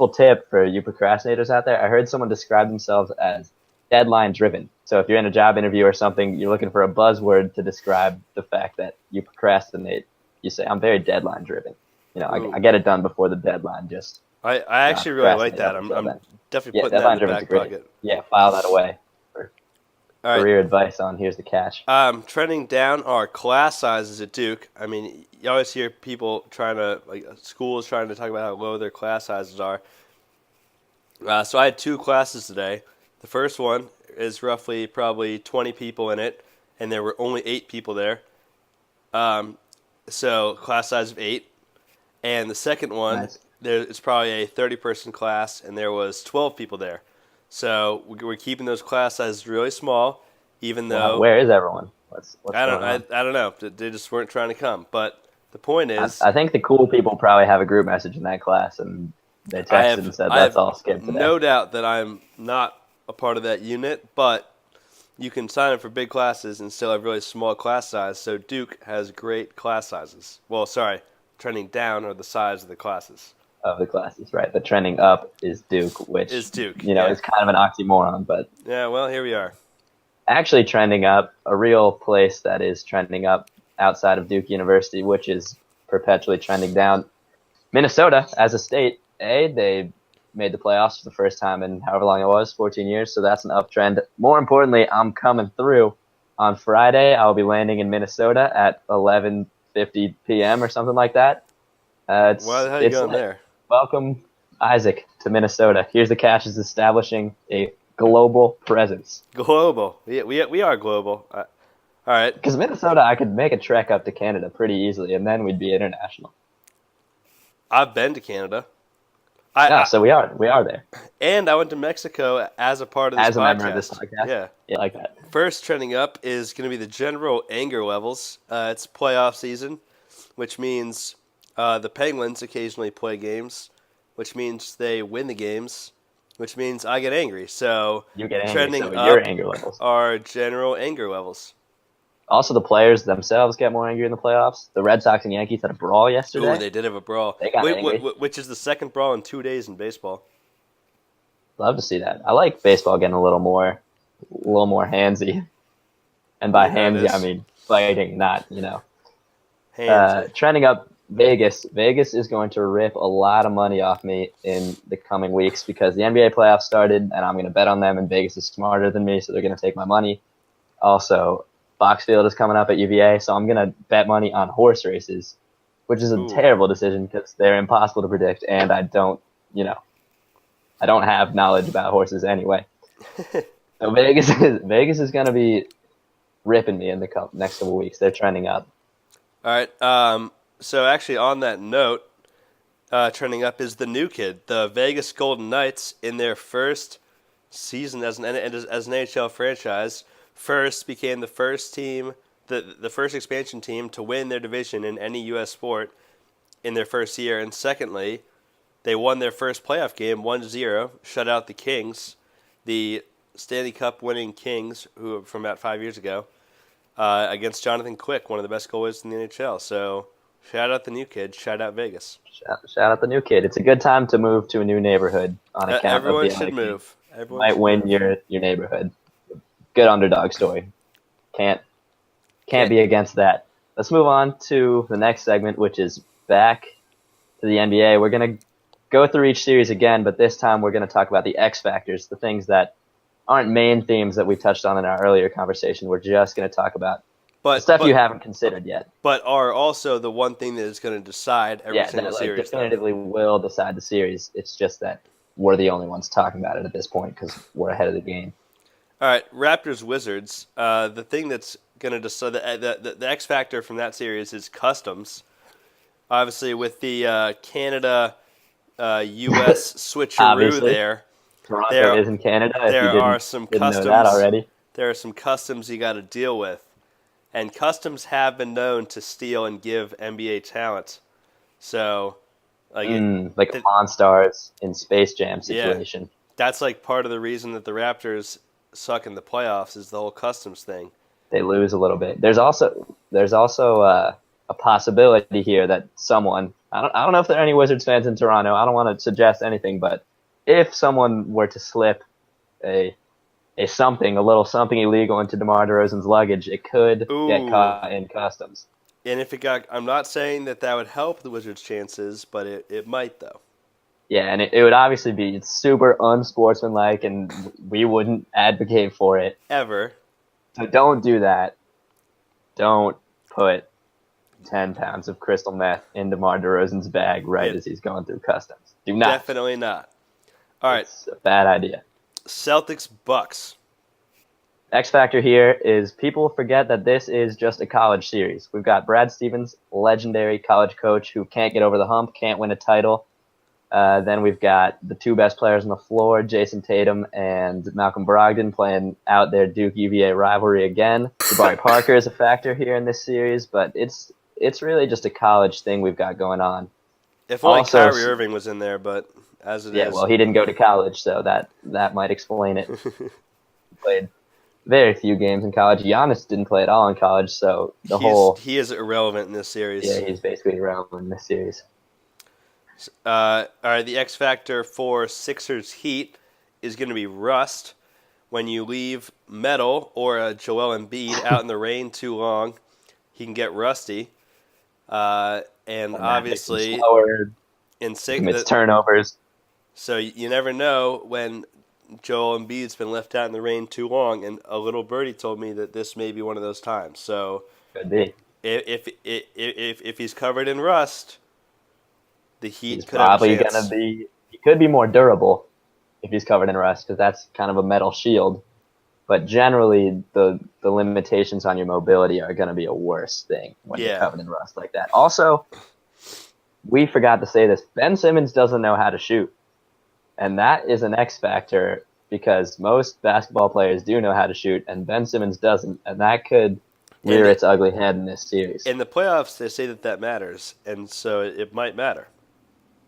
tip for you procrastinators out there. I heard someone describe themselves as deadline driven. So if you're in a job interview or something, you're looking for a buzzword to describe the fact that you procrastinate. You say, I'm very deadline driven. You know, I get it done before the deadline. I actually really like that. I'm definitely putting that in the back pocket. Yeah, file that away for career advice on here's the catch. Trending down are class sizes at Duke. I mean, you always hear people schools trying to talk about how low their class sizes are. So I had 2 classes today. The first one is probably 20 people in it, and there were only 8 people there. So class size of 8. And the second one, it's probably a 30-person class, and there was 12 people there. So we're keeping those class sizes really small, even though... Where is everyone? What's I don't know. They just weren't trying to come. But the point is... I think the cool people probably have a group message in that class, and they texted and said, let's all skip today. No doubt that I'm not a part of that unit, but you can sign up for big classes and still have really small class size. So Duke has great class sizes. Well, sorry, trending down are the size of the classes. Of the classes, right? But trending up is Duke, which Is Duke, yeah. is kind of an oxymoron. But Yeah, well, here we are. actually, trending up, a real place that is trending up outside of Duke University, which is perpetually trending down. Minnesota, as a state, they made the playoffs for the first time in however long it was, 14 years. So that's an uptrend. More importantly, I'm coming through on Friday. I'll be landing in Minnesota at 11:50 p.m. or something like that. Why the hell are you going there? Welcome, Isaac, to Minnesota. Here's the catch: is establishing a global presence. Global. We are global. All right. Because Minnesota, I could make a trek up to Canada pretty easily, and then we'd be international. I've been to Canada. So we are there. And I went to Mexico as a part of this podcast. As a member of this podcast? Yeah. Yeah, like that. First trending up is going to be the general anger levels. It's playoff season, which means the Penguins occasionally play games, which means they win the games, which means I get angry. So you get angry, trending so up your anger levels are general anger levels. Also, the players themselves get more angry in the playoffs. The Red Sox and Yankees had a brawl yesterday. Ooh, they did have a brawl. They got angry. Which is the second brawl in 2 days in baseball. Love to see that. I like baseball getting a little more handsy. And by handsy, I mean fighting, not, trending up, Vegas. Vegas is going to rip a lot of money off me in the coming weeks because the NBA playoffs started, and I'm going to bet on them, and Vegas is smarter than me, so they're going to take my money. Also, Boxfield is coming up at UVA, so I'm going to bet money on horse races, which is a terrible decision because they're impossible to predict, and I don't have knowledge about horses anyway. So Vegas is going to be ripping me in the next couple weeks. They're trending up. All right. So actually, on that note, trending up is the new kid, the Vegas Golden Knights, in their first season as an NHL franchise. First became the first team, the first expansion team to win their division in any U.S. sport in their first year. And secondly, they won their first playoff game 1-0, shut out the Kings, the Stanley Cup winning Kings, who from about 5 years ago, against Jonathan Quick, one of the best goalies in the NHL. So shout out the new kid, shout out Vegas. Shout out the new kid. It's a good time to move to a new neighborhood on account Everyone of the should move. Everyone might should win move. your neighborhood. Good underdog story. Can't be against that. Let's move on to the next segment, which is back to the NBA. We're going to go through each series again, but this time we're going to talk about the X factors, the things that aren't main themes that we touched on in our earlier conversation. We're just going to talk about the stuff you haven't considered yet. But are also the one thing that is going to decide every single series. Definitively will decide the series. It's just that we're the only ones talking about it at this point because we're ahead of the game. All right, Raptors-Wizards. The thing that's going to decide the X factor from that series is customs. Obviously, with the Canada U.S. switcheroo there. Toronto is in Canada. There are some customs. Know that already. There are some customs you got to deal with, and customs have been known to steal and give NBA talent. So, like the Monstars in Space Jam situation. Yeah, that's like part of the reason that the Raptors suck in the playoffs is the whole customs thing. They lose a little bit. There's also a possibility here that someone, I don't know if there are any Wizards fans in Toronto. I don't want to suggest anything, but if someone were to slip a little something illegal into DeMar DeRozan's luggage, it could get caught in customs. And if it got, I'm not saying that would help the Wizards' chances, but it might though. Yeah, and it would obviously be super unsportsmanlike, and we wouldn't advocate for it. Ever. So don't do that. Don't put 10 pounds of crystal meth in DeMar DeRozan's bag as he's going through customs. Do not. Definitely not. All right. It's a bad idea. Celtics-Bucks. X factor here is people forget that this is just a college series. We've got Brad Stevens, legendary college coach who can't get over the hump, can't win a title. Then we've got the two best players on the floor, Jason Tatum and Malcolm Brogdon, playing out their Duke-UVA rivalry again. Jabari Parker is a factor here in this series, but it's really just a college thing we've got going on. If only Kyrie Irving was in there, but as it is. Yeah, well, he didn't go to college, so that might explain it. He played very few games in college. Giannis didn't play at all in college, so he is irrelevant in this series. Yeah, he's basically irrelevant in this series. All right, the X factor for Sixers Heat is going to be rust. When you leave Metal or a Joel Embiid out in the rain too long, he can get rusty. And obviously, slower, in commits turnovers. So you never know when Joel Embiid's been left out in the rain too long. And a little birdie told me that this may be one of those times. So could be. If he's covered in rust, the Heat he's could probably have a chance. He could be more durable if he's covered in rust, because that's kind of a metal shield. But generally, the limitations on your mobility are going to be a worse thing when you're covered in rust like that. Also, we forgot to say this. Ben Simmons doesn't know how to shoot. And that is an X factor because most basketball players do know how to shoot, and Ben Simmons doesn't. And that could rear its ugly head in this series. In the playoffs, they say that matters, and so it might matter.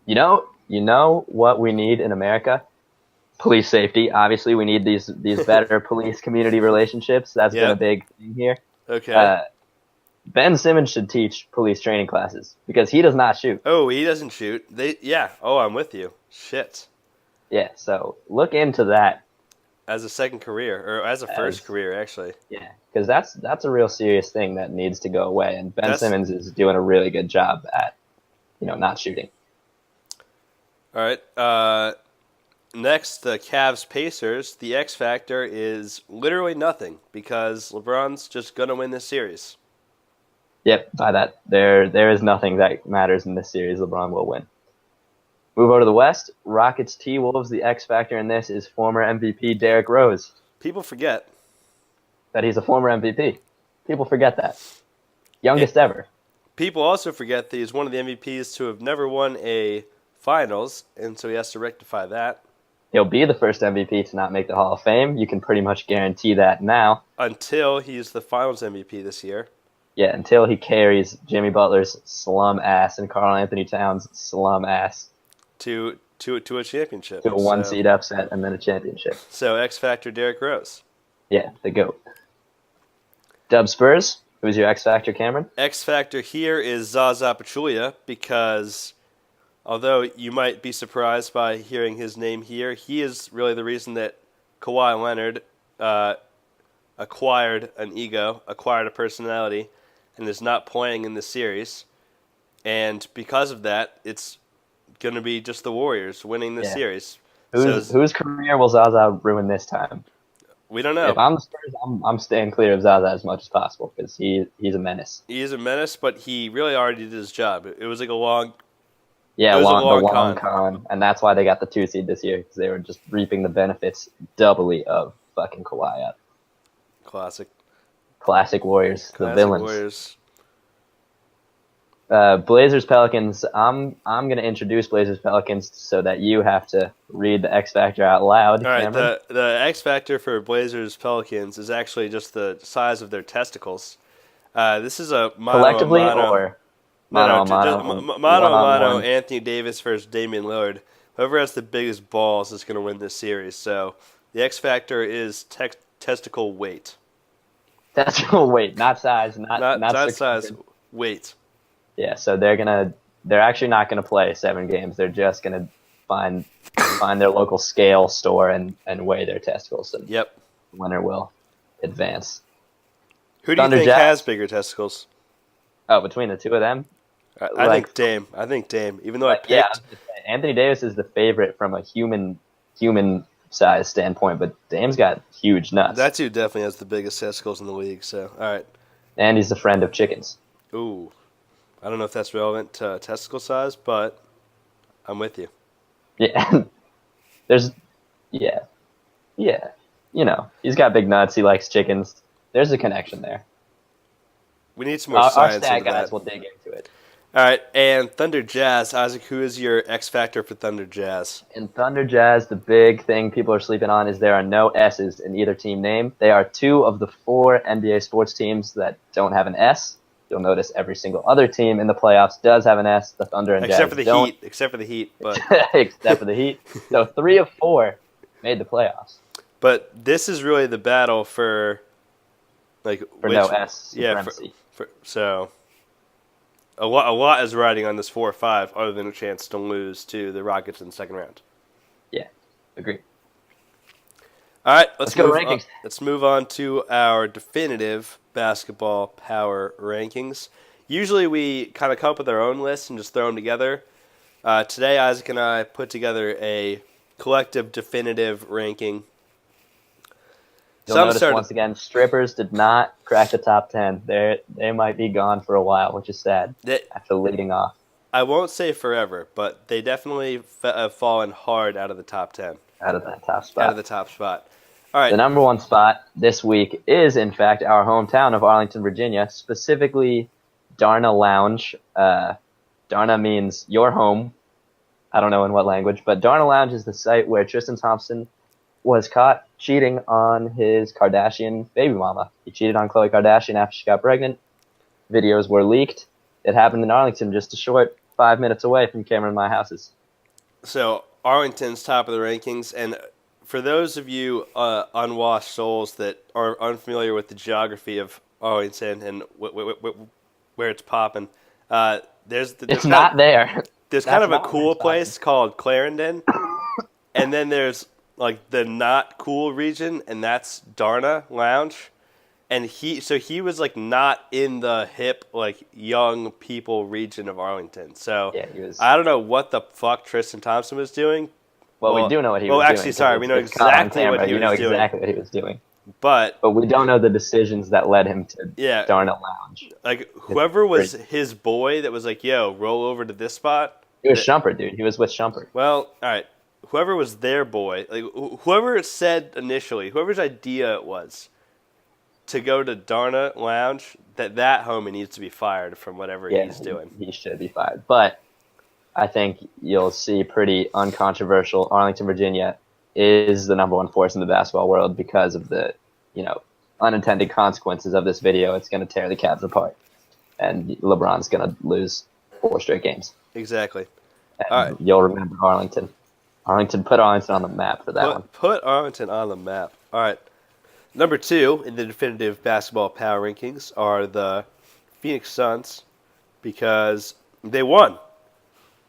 You know what we need in America? Police safety. Obviously, we need these better police-community relationships. That's been a big thing here. Okay. Ben Simmons should teach police training classes because he does not shoot. Oh, he doesn't shoot. Oh, I'm with you. Shit. Yeah, so look into that. As a second career, or as a first career, actually. Yeah, because that's a real serious thing that needs to go away, and Ben Simmons is doing a really good job at, not shooting. All right. Next, the Cavs Pacers. The X factor is literally nothing because LeBron's just gonna win this series. Yep, by that there is nothing that matters in this series. LeBron will win. Move over to the West. Rockets T-Wolves. The X factor in this is former MVP Derrick Rose. People forget that he's a former MVP. People forget that. Youngest ever. People also forget that he's one of the MVPs to have never won a finals, and so he has to rectify that. He'll be the first MVP to not make the Hall of Fame. You can pretty much guarantee that now. Until he's the finals MVP this year. Yeah, until he carries Jimmy Butler's slum ass and Karl Anthony Towns' slum ass. To a championship. To a one-seed upset and then a championship. So X Factor Derrick Rose. Yeah, the GOAT. Dub Spurs. Who's your X Factor, Cameron? X Factor here is Zaza Pachulia because although you might be surprised by hearing his name here, he is really the reason that Kawhi Leonard acquired an ego, acquired a personality, and is not playing in the series. And because of that, it's going to be just the Warriors winning this series. Whose career will Zaza ruin this time? We don't know. If I'm the Spurs, I'm staying clear of Zaza as much as possible because he's a menace. He is a menace, but he really already did his job. It was like a long... Yeah, long con. And that's why they got the 2 seed this year because they were just reaping the benefits doubly of fucking Kawhi up. Classic Warriors, the villains. Warriors. Blazers Pelicans. I'm gonna introduce Blazers Pelicans so that you have to read the X Factor out loud. All right, the X Factor for Blazers Pelicans is actually just the size of their testicles. This is a collectively or mono. Anthony Davis versus Damian Lillard. Whoever has the biggest balls is going to win this series. So the X Factor is testicle weight. Testicle weight, not size, not size, weight. Yeah, so they're actually not gonna play 7 games. They're just gonna find their local scale store and weigh their testicles. And yep. The winner will advance. Who do you think has bigger testicles? Oh, between the two of them? I think Dame. Even though I picked Anthony Davis is the favorite from a human size standpoint, but Dame's got huge nuts. That dude definitely has the biggest testicles in the league. So, all right. And he's a friend of chickens. Ooh. I don't know if that's relevant to testicle size, but I'm with you. Yeah. He's got big nuts. He likes chickens. There's a connection there. We need some more science. Our stat guys will dig into it. All right, and Thunder Jazz. Isaac, who is your X Factor for Thunder Jazz? In Thunder Jazz, the big thing people are sleeping on is there are no S's in either team name. They are 2 of the 4 NBA sports teams that don't have an S. You'll notice every single other team in the playoffs does have an S. The Thunder and Jazz don't. Except for the Heat. But except for the Heat. So 3 of 4 made the playoffs. But this is really the battle for no S supremacy. So a lot is riding on this 4-5, other than a chance to lose to the Rockets in the second round. Yeah, agree. All right, let's go move rankings. Let's move on to our definitive basketball power rankings. Usually we kind of come up with our own lists and just throw them together. Today, Isaac and I put together a collective definitive ranking. You'll notice once again, strippers did not crack the top 10. They might be gone for a while, which is sad after leading off. I won't say forever, but they definitely have fallen hard out of the top 10. Out of that top spot. Out of the top spot. All right. The number one spot this week is, in fact, our hometown of Arlington, Virginia, specifically Darna Lounge. Darna means your home. I don't know in what language, but Darna Lounge is the site where Tristan Thompson was caught cheating on his Kardashian baby mama. He cheated on Khloe Kardashian after she got pregnant. Videos were leaked. It happened in Arlington, just a short 5 minutes away from Cameron and my houses. So Arlington's top of the rankings, and for those of you unwashed souls that are unfamiliar with the geography of Arlington and where it's popping, there's not there. There's kind of a cool place called Clarendon, and then there's like the not cool region, and that's Darna Lounge. And he was like not in the hip, like young people region of Arlington. So yeah, he was. I don't know what the fuck Tristan Thompson was doing. Well, we do know what he was doing. Well, actually, sorry, we know exactly what he was doing. We know exactly what he was doing. But we don't know the decisions that led him to Darna Lounge. Like, whoever was his boy that was like, yo, roll over to this spot. It was Shumpert, dude. He was with Shumpert. Well, all right. Whoever was their boy, like whoever said initially, whoever's idea it was to go to Darna Lounge, that homie needs to be fired from whatever he's doing. He should be fired. But I think you'll see pretty uncontroversial. Arlington, Virginia is the number one force in the basketball world because of the, unintended consequences of this video. It's going to tear the Cavs apart. And LeBron's going to lose 4 straight games. Exactly. And all right. You'll remember Arlington. Put Arlington on the map for that one. Put Arlington on the map. All right. Number 2 in the definitive basketball power rankings are the Phoenix Suns because they won.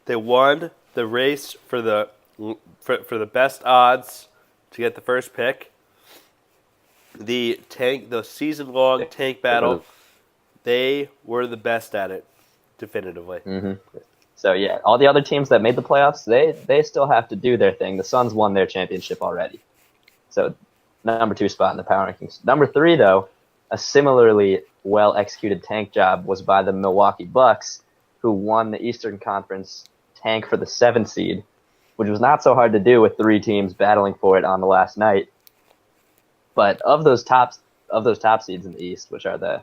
They won the race for the best odds to get the first pick. The season-long tank battle, they were the best at it, definitively. Mm-hmm. So, yeah, all the other teams that made the playoffs, they still have to do their thing. The Suns won their championship already. So, number 2 spot in the power rankings. Number 3, though, a similarly well-executed tank job was by the Milwaukee Bucks, who won the Eastern Conference tank for the 7th seed, which was not so hard to do with 3 teams battling for it on the last night. But of those top seeds in the East, which are the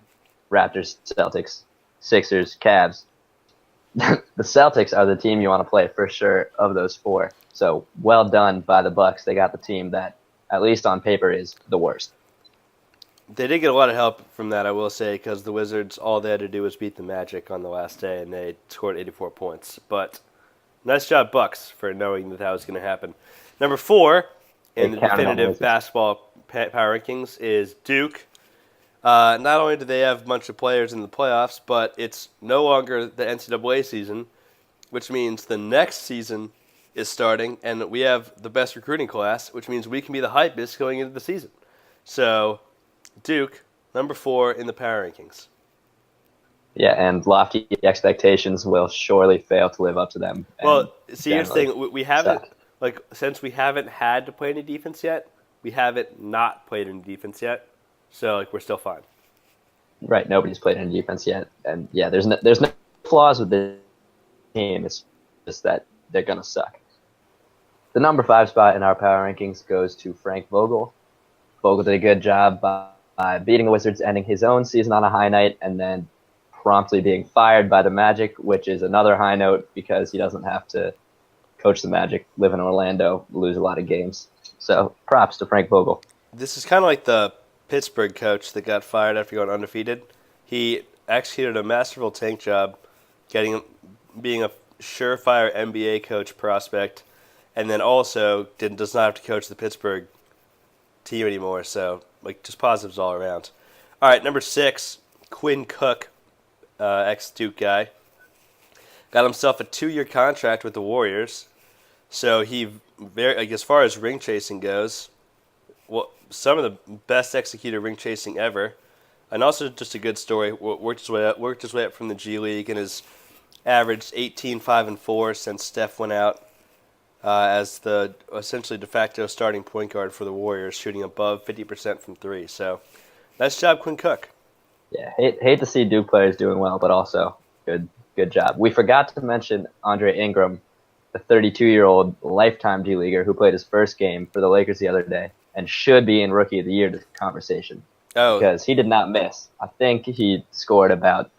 Raptors, Celtics, Sixers, Cavs, the Celtics are the team you want to play for sure of those 4. So well done by the Bucks. They got the team that, at least on paper, is the worst. They did get a lot of help from that, I will say, because the Wizards, all they had to do was beat the Magic on the last day, and they scored 84 points. But nice job, Bucks, for knowing that was going to happen. Number 4 in the definitive basketball power rankings is Duke. Not only do they have a bunch of players in the playoffs, but it's no longer the NCAA season, which means the next season is starting, and we have the best recruiting class, which means we can be the hypest going into the season. So, Duke, number 4 in the power rankings. Yeah, and lofty expectations will surely fail to live up to them. Well, see, here's the thing. We haven't, since we haven't had to play any defense yet, we haven't not played any defense yet. So, we're still fine. Right, nobody's played any defense yet. And, yeah, there's no flaws with the team. It's just that they're going to suck. The number 5 spot in our power rankings goes to Frank Vogel. Vogel did a good job by beating the Wizards, ending his own season on a high night, and then promptly being fired by the Magic, which is another high note because he doesn't have to coach the Magic, live in Orlando, lose a lot of games. So props to Frank Vogel. This is kind of like the Pittsburgh coach that got fired after going undefeated. He executed a masterful tank job, being a surefire NBA coach prospect, and then also does not have to coach the Pittsburgh team anymore. So like just positives all around. All right, number 6, Quinn Cook, ex-Duke guy, got himself a 2-year contract with the Warriors. So he very like as far as ring chasing goes, well, some of the best executed ring chasing ever, and also just a good story. Worked his way up from the G League and has averaged 18, 5, and 4 since Steph went out as the essentially de facto starting point guard for the Warriors, shooting above 50% from 3. So nice job, Quinn Cook. Yeah, hate to see Duke players doing well, but also good job. We forgot to mention Andre Ingram, the 32-year-old lifetime G Leaguer who played his first game for the Lakers the other day and should be in Rookie of the Year conversation because he did not miss. I think he scored about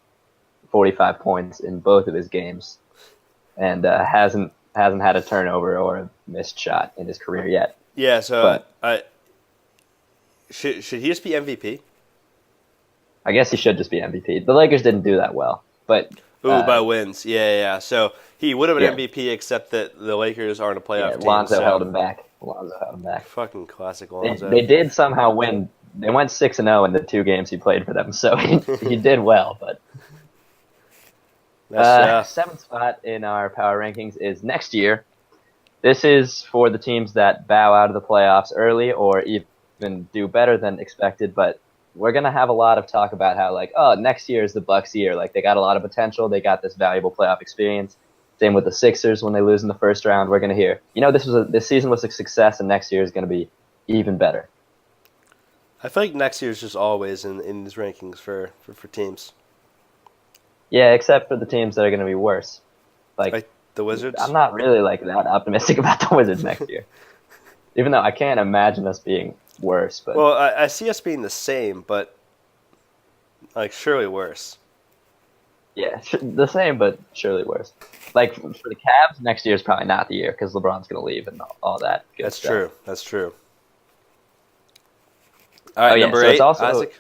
45 points in both of his games and hasn't had a turnover or a missed shot in his career yet. Yeah, so should he just be MVP? I guess he should just be MVP. The Lakers didn't do that well, but by wins. Yeah. So he would have been MVP, except that the Lakers aren't a playoff team. Lonzo held him back. Fucking classic Lonzo. They did somehow win. They went 6-0 in the 2 games he played for them, so he did well. But 7th spot in our power rankings is next year. This is for the teams that bow out of the playoffs early or even do better than expected, but we're going to have a lot of talk about how, like, oh, next year is the Bucks' year. Like, they got a lot of potential. They got this valuable playoff experience. Same with the Sixers when they lose in the first round. We're going to hear, this season was a success, and next year is going to be even better. I feel like next year is just always in these rankings for teams. Yeah, except for the teams that are going to be worse. Like the Wizards? I'm not really, like, that optimistic about the Wizards next year. Even though I can't imagine us being worse. But well, I see us being the same, but like surely worse. Yeah, the same, but surely worse. Like for the Cavs, next year is probably not the year because LeBron's going to leave and all that. Good stuff. That's true. All right, number 8, Isaac.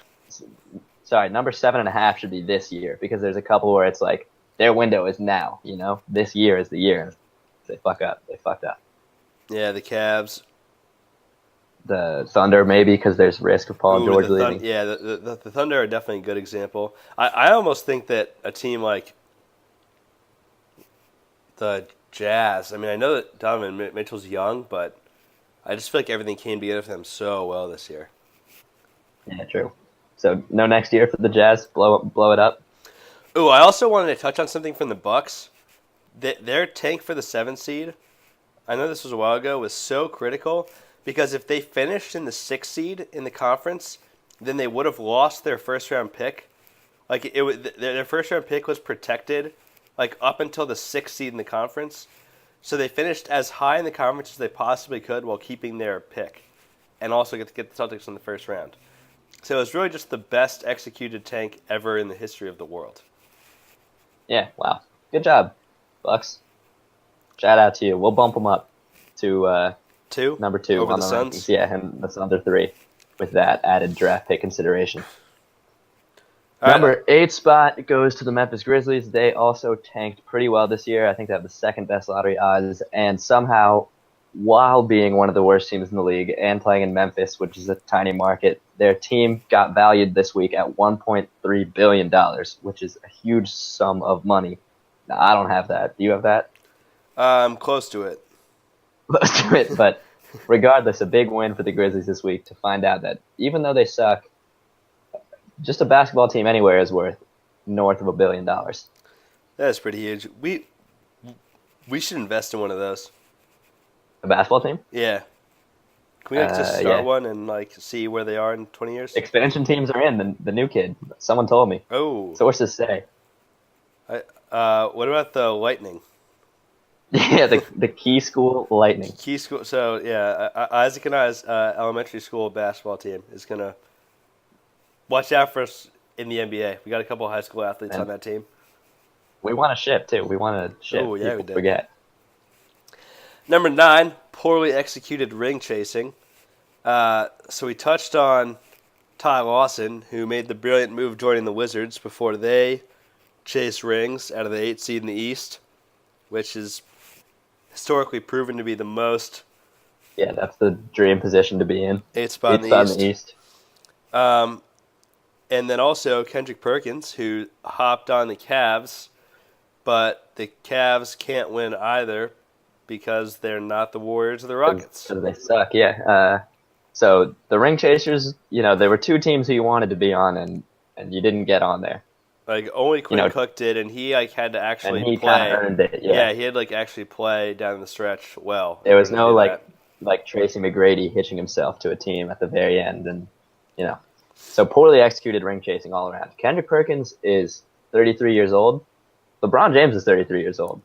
Sorry, number 7.5 should be this year because there's a couple where it's like their window is now. This year is the year. They fucked up. Yeah, the Cavs. The Thunder, maybe, because there's risk of Paul George leaving. The Thunder are definitely a good example. I almost think that a team like the Jazz, I mean, I know that Donovan Mitchell's young, but I just feel like everything came together for them so well this year. Yeah, true. So, no next year for the Jazz? Blow it up? Ooh, I also wanted to touch on something from the Bucks. Their tank for the 7th seed, I know this was a while ago, was so critical. Because if they finished in the 6th seed in the conference, then they would have lost their first-round pick. Like their first-round pick was protected, like up until the 6th seed in the conference. So they finished as high in the conference as they possibly could while keeping their pick, and also get the Celtics in the first round. So it was really just the best executed tank ever in the history of the world. Yeah, wow, good job, Bucks. Shout out to you. We'll bump them up to. Number 2 over on the Suns. Rankings. Yeah, and that's under 3 with that added draft pick consideration. Number 8 spot goes to the Memphis Grizzlies. They also tanked pretty well this year. I think they have the 2nd best lottery odds, and somehow, while being one of the worst teams in the league and playing in Memphis, which is a tiny market, their team got valued this week at $1.3 billion, which is a huge sum of money. Now, I don't have that. Do you have that? I'm close to it. But regardless, a big win for the Grizzlies this week to find out that even though they suck, just a basketball team anywhere is worth north of $1 billion. That is pretty huge. We should invest in one of those. A basketball team? Yeah. Can we just start one and see where they are in 20 years? Expansion teams are in, the new kid. Someone told me. Oh. Sources say. What about the Lightning? Yeah, the Key School Lightning. Key School. So, yeah, Isaac and I's elementary school basketball team is going to watch out for us in the NBA. We got a couple of high school athletes on that team. We want to ship, too. We want to ship. Oh, yeah, we did. Forget. Number 9, poorly executed ring chasing. So we touched on Ty Lawson, who made the brilliant move joining the Wizards before they chased rings out of the 8th seed in the East, which is historically proven to be the most Yeah, that's the dream position to be in. Eighth spot in Eighth spot the in the East. East. And then also Kendrick Perkins, who hopped on the Cavs, but the Cavs can't win either because they're not the Warriors or the Rockets. Because they suck, yeah. So the Ring Chasers, there were two teams who you wanted to be on, and you didn't get on there. Like only Quinn Cook did, and he had to actually and he play. kind of earned it. Yeah, he had actually play down the stretch well. There was no like Tracy McGrady hitching himself to a team at the very end, and so poorly executed ring chasing all around. Kendrick Perkins is 33 years old. LeBron James is 33 years old.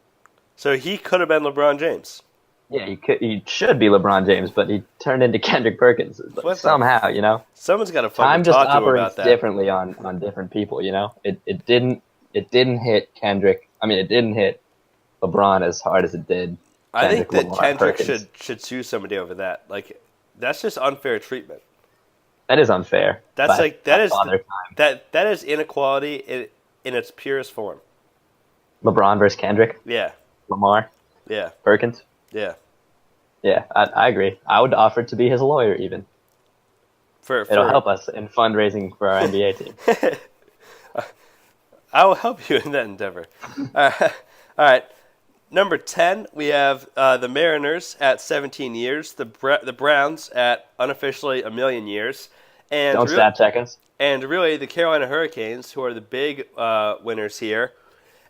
So he could have been LeBron James. Yeah, he should be LeBron James, but he turned into Kendrick Perkins somehow. Someone's got to time fucking just talk to him operates about that. differently on different people. It didn't hit Kendrick. I mean, it didn't hit LeBron as hard as it did. I think that Kendrick Perkins. should sue somebody over that. Like, that's just unfair treatment. That is unfair. That's that is inequality in its purest form. LeBron versus Kendrick. Yeah. Lamar. Yeah. Perkins. Yeah. Yeah, I agree. I would offer to be his lawyer even. It'll help us in fundraising for our NBA team. I will help you in that endeavor. All right. Number 10, we have the Mariners at 17 years, the Browns at unofficially a million years. And Don't stat check us. And really, the Carolina Hurricanes, who are the big winners here,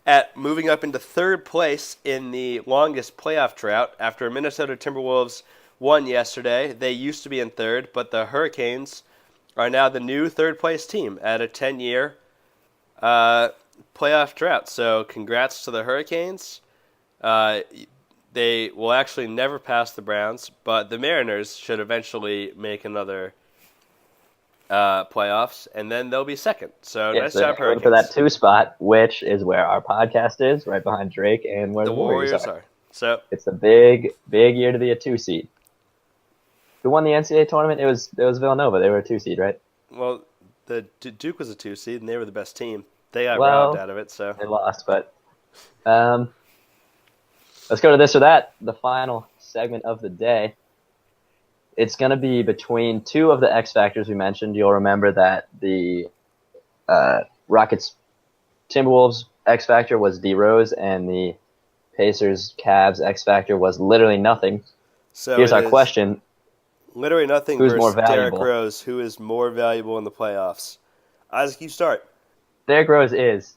at moving up into third place in the longest playoff drought after Minnesota Timberwolves won yesterday. They used to be in third, but the Hurricanes are now the new third-place team at a 10-year playoff drought. So congrats to the Hurricanes. They will actually never pass the Browns, but the Mariners should eventually make another playoffs, and then they'll be second. So nice job, Hurricanes. For that 2 spot, which is where our podcast is, right behind Drake, and where the Warriors are. So it's a big year to be a 2 seed. Who won the NCAA tournament? It was Villanova. They were a 2 seed, right? Well, the Duke was a 2 seed, and they were the best team. They got robbed out of it, so they lost. But let's go to this or that. The final segment of the day. It's going to be between 2 of the X factors we mentioned. You'll remember that the Rockets Timberwolves X factor was D Rose, and the Pacers Cavs X factor was literally nothing. So here's our question. Literally nothing Who's versus more valuable? Derrick Rose. Who is more valuable in the playoffs? Isaac, you start. Derrick Rose is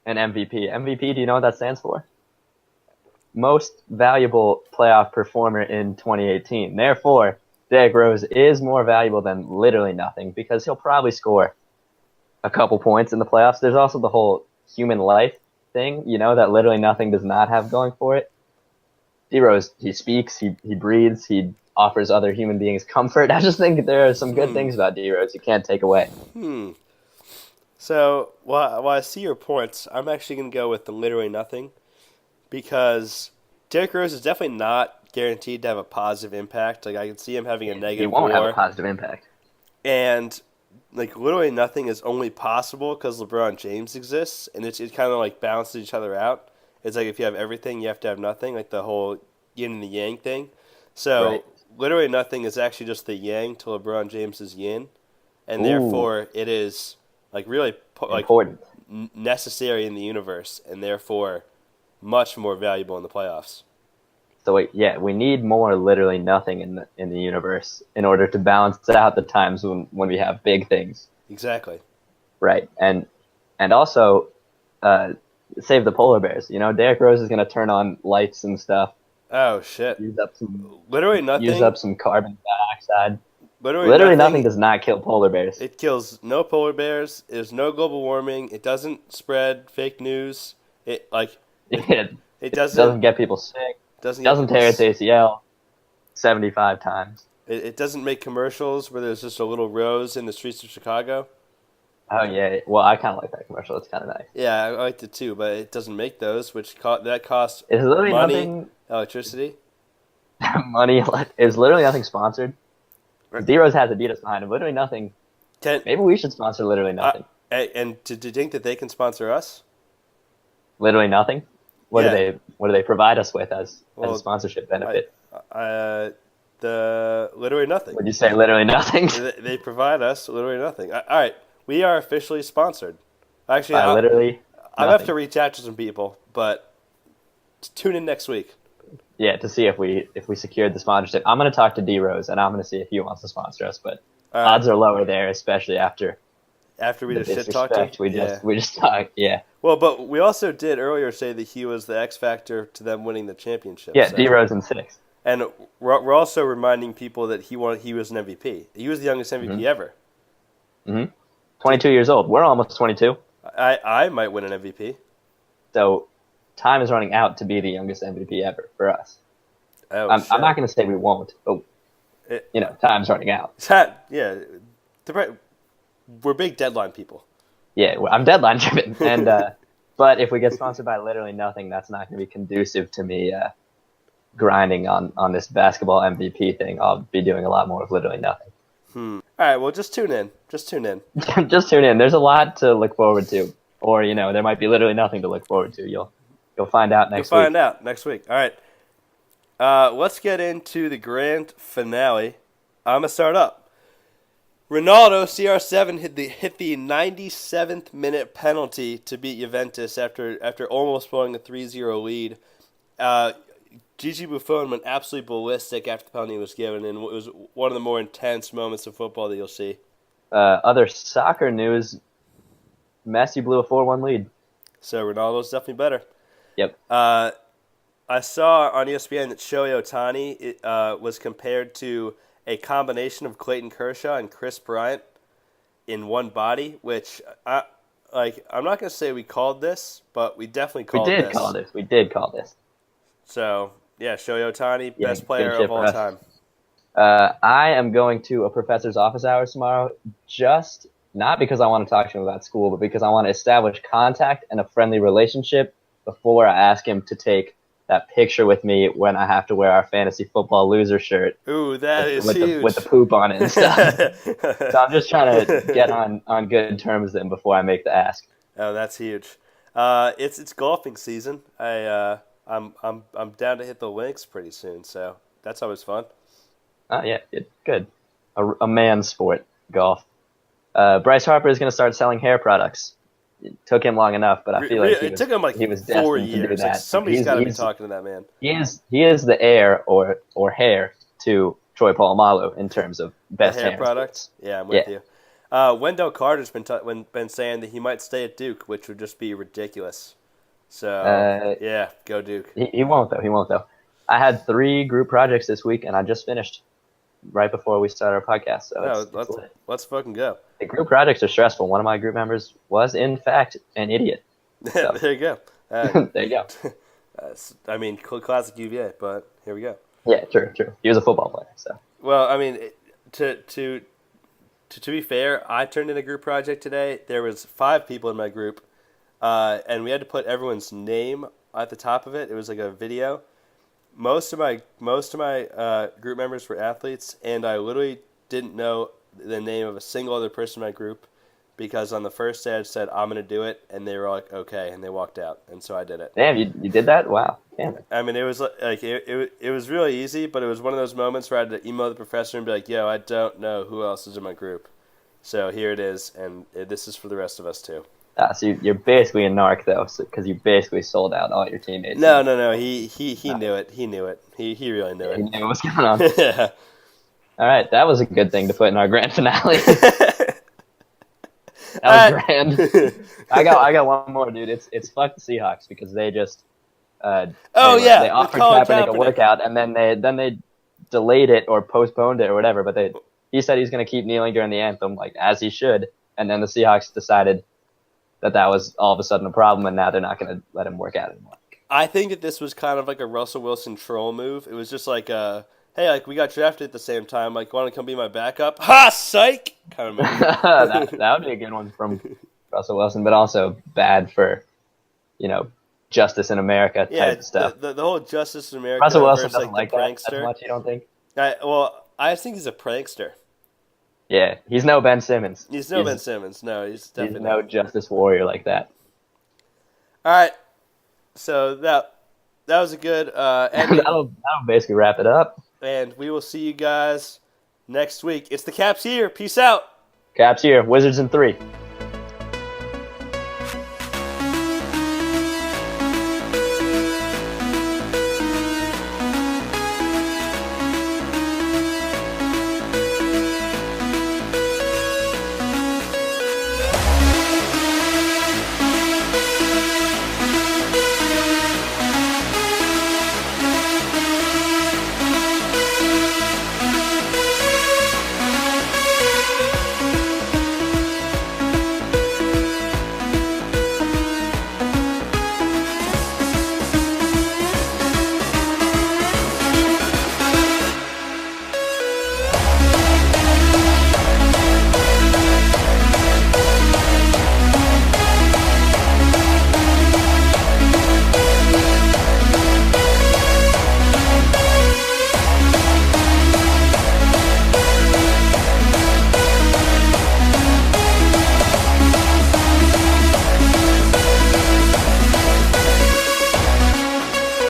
an MVP. MVP, do you know what that stands for? Most valuable playoff performer in 2018. Therefore, Derrick Rose is more valuable than literally nothing because he'll probably score a couple points in the playoffs. There's also the whole human life thing, that literally nothing does not have going for it. D-Rose, he speaks, he breathes, he offers other human beings comfort. I just think there are some good things about D-Rose you can't take away. So, while I see your points, I'm actually going to go with the literally nothing. Because Derrick Rose is definitely not guaranteed to have a positive impact. Like, I can see him having a negative 4. He won't have a positive impact. And, literally nothing is only possible because LeBron James exists. And it kind of, balances each other out. It's like if you have everything, you have to have nothing. Like the whole yin and the yang thing. So, literally nothing is actually just the yang to LeBron James's yin. And therefore, it is, really important, necessary in the universe. And therefore, much more valuable in the playoffs. So we need more literally nothing in the universe in order to balance out the times when we have big things. Exactly. Right. And also save the polar bears. Derrick Rose is going to turn on lights and stuff. Oh shit. Use up some carbon dioxide. Literally nothing does not kill polar bears. It kills no polar bears. There's no global warming. It doesn't spread fake news. It doesn't get people sick. Doesn't tear its ACL 75 times. It doesn't make commercials where there's just a little rose in the streets of Chicago. Oh yeah, well I kind of like that commercial. It's kind of nice. Yeah, I liked it too, but it doesn't make those, which costs money, electricity. Money is literally nothing sponsored. D-Rose has Adidas behind him. Literally nothing. Maybe we should sponsor literally nothing. And do you think that they can sponsor us? Literally nothing. What do they provide us with as a sponsorship benefit? The literally nothing. Would you say literally nothing? They provide us literally nothing. All right, we are officially sponsored. Actually, By literally I have nothing. to reach out to some people, but tune in next week. Yeah, to see if we secured the sponsorship. I'm going to talk to D Rose, and I'm going to see if he wants to sponsor us. But odds are lower there, especially after we the just shit talked him. we just talked. Yeah. Well, but we also did earlier say that he was the X factor to them winning the championship. Yeah, so. D Rose in 6. And we're also reminding people that he was an MVP. He was the youngest MVP ever. 22 years old. We're almost 22. I might win an MVP. So time is running out to be the youngest MVP ever for us. Oh, I'm not going to say we won't, but time's running out. Yeah, we're big deadline people. Yeah, I'm deadline driven, and but if we get sponsored by literally nothing, that's not going to be conducive to me grinding on this basketball MVP thing. I'll be doing a lot more of literally nothing. All right, well, just tune in. Just tune in. Just tune in. There's a lot to look forward to, or there might be literally nothing to look forward to. You'll find out next week. You'll find out next week. All right. Let's get into the grand finale. I'm gonna start up. Ronaldo, CR7 hit the 97th minute penalty to beat Juventus after almost blowing a 3-0 lead. Gigi Buffon went absolutely ballistic after the penalty was given, and it was one of the more intense moments of football that you'll see. Other soccer news: Messi blew a 4-1 lead. So Ronaldo's definitely better. Yep. I saw on ESPN that Shohei Ohtani was compared to a combination of Clayton Kershaw and Chris Bryant in one body, which I'm not going to say we called this, but we definitely called this. We did call this. So, yeah, Shohei Ohtani, best player of all time. I am going to a professor's office hours tomorrow, just not because I want to talk to him about school, but because I want to establish contact and a friendly relationship before I ask him to take that picture with me when I have to wear our fantasy football loser shirt. Ooh, that is huge. With the poop on it and stuff. So I'm just trying to get on good terms with him before I make the ask. Oh, that's huge. It's golfing season. I'm down to hit the links pretty soon, so that's always fun. Yeah, good. A man's sport, golf. Bryce Harper is going to start selling hair products. It took him long enough, but I feel like it took him like he was 4 destined to do years. that. Like somebody's got to be talking to that man. He is the heir or hair to Troy Polamalu in terms of best hair products. Yeah, I'm with you. Wendell Carter's been saying that he might stay at Duke, which would just be ridiculous. So yeah, go Duke. He won't though. I had 3 group projects this week, and I just finished right before we started our podcast. So let's fucking go. The group projects are stressful. One of my group members was, in fact, an idiot. So. There you go. There you go. I mean, classic UVA, but here we go. Yeah, true. He was a football player, so. Well, I mean, to be fair, I turned in a group project today. There was 5 people in my group, and we had to put everyone's name at the top of it. It was like a video. Most of my group members were athletes, and I literally didn't know the name of a single other person in my group because on the first day I said I'm gonna do it, and they were like okay, and they walked out, and so I did it. Damn, you did that? Wow. Damn it. I mean, it was like it was really easy, but it was one of those moments where I had to email the professor and be like, yo, I don't know who else is in my group, so here it is, and this is for the rest of us too. So you're basically a narc though, because you basically sold out all your teammates. No. He knew it. He knew it. He really knew it. He knew what was going on. Yeah. All right, that was a good thing to put in our grand finale. That was grand. I got one more, dude. It's fuck the Seahawks because they just they offered Kaepernick a workout and then they delayed it or postponed it or whatever. But he said he's going to keep kneeling during the anthem, like as he should. And then the Seahawks decided that was all of a sudden a problem, and now they're not going to let him work out anymore. I think that this was kind of like a Russell Wilson troll move. It was just like hey, like we got drafted at the same time. Like, want to come be my backup? Ha, psych! Kind of move. that would be a good one from Russell Wilson, but also bad for, justice in America type stuff. The whole justice in America. Russell Wilson doesn't like that as much. You don't think? I think he's a prankster. Yeah, he's no Ben Simmons. He's no Ben Simmons. No, he's definitely no justice warrior like that. All right, so that was a good. That'll basically wrap it up. And we will see you guys next week. It's the Caps here. Peace out. Caps here. Wizards in 3.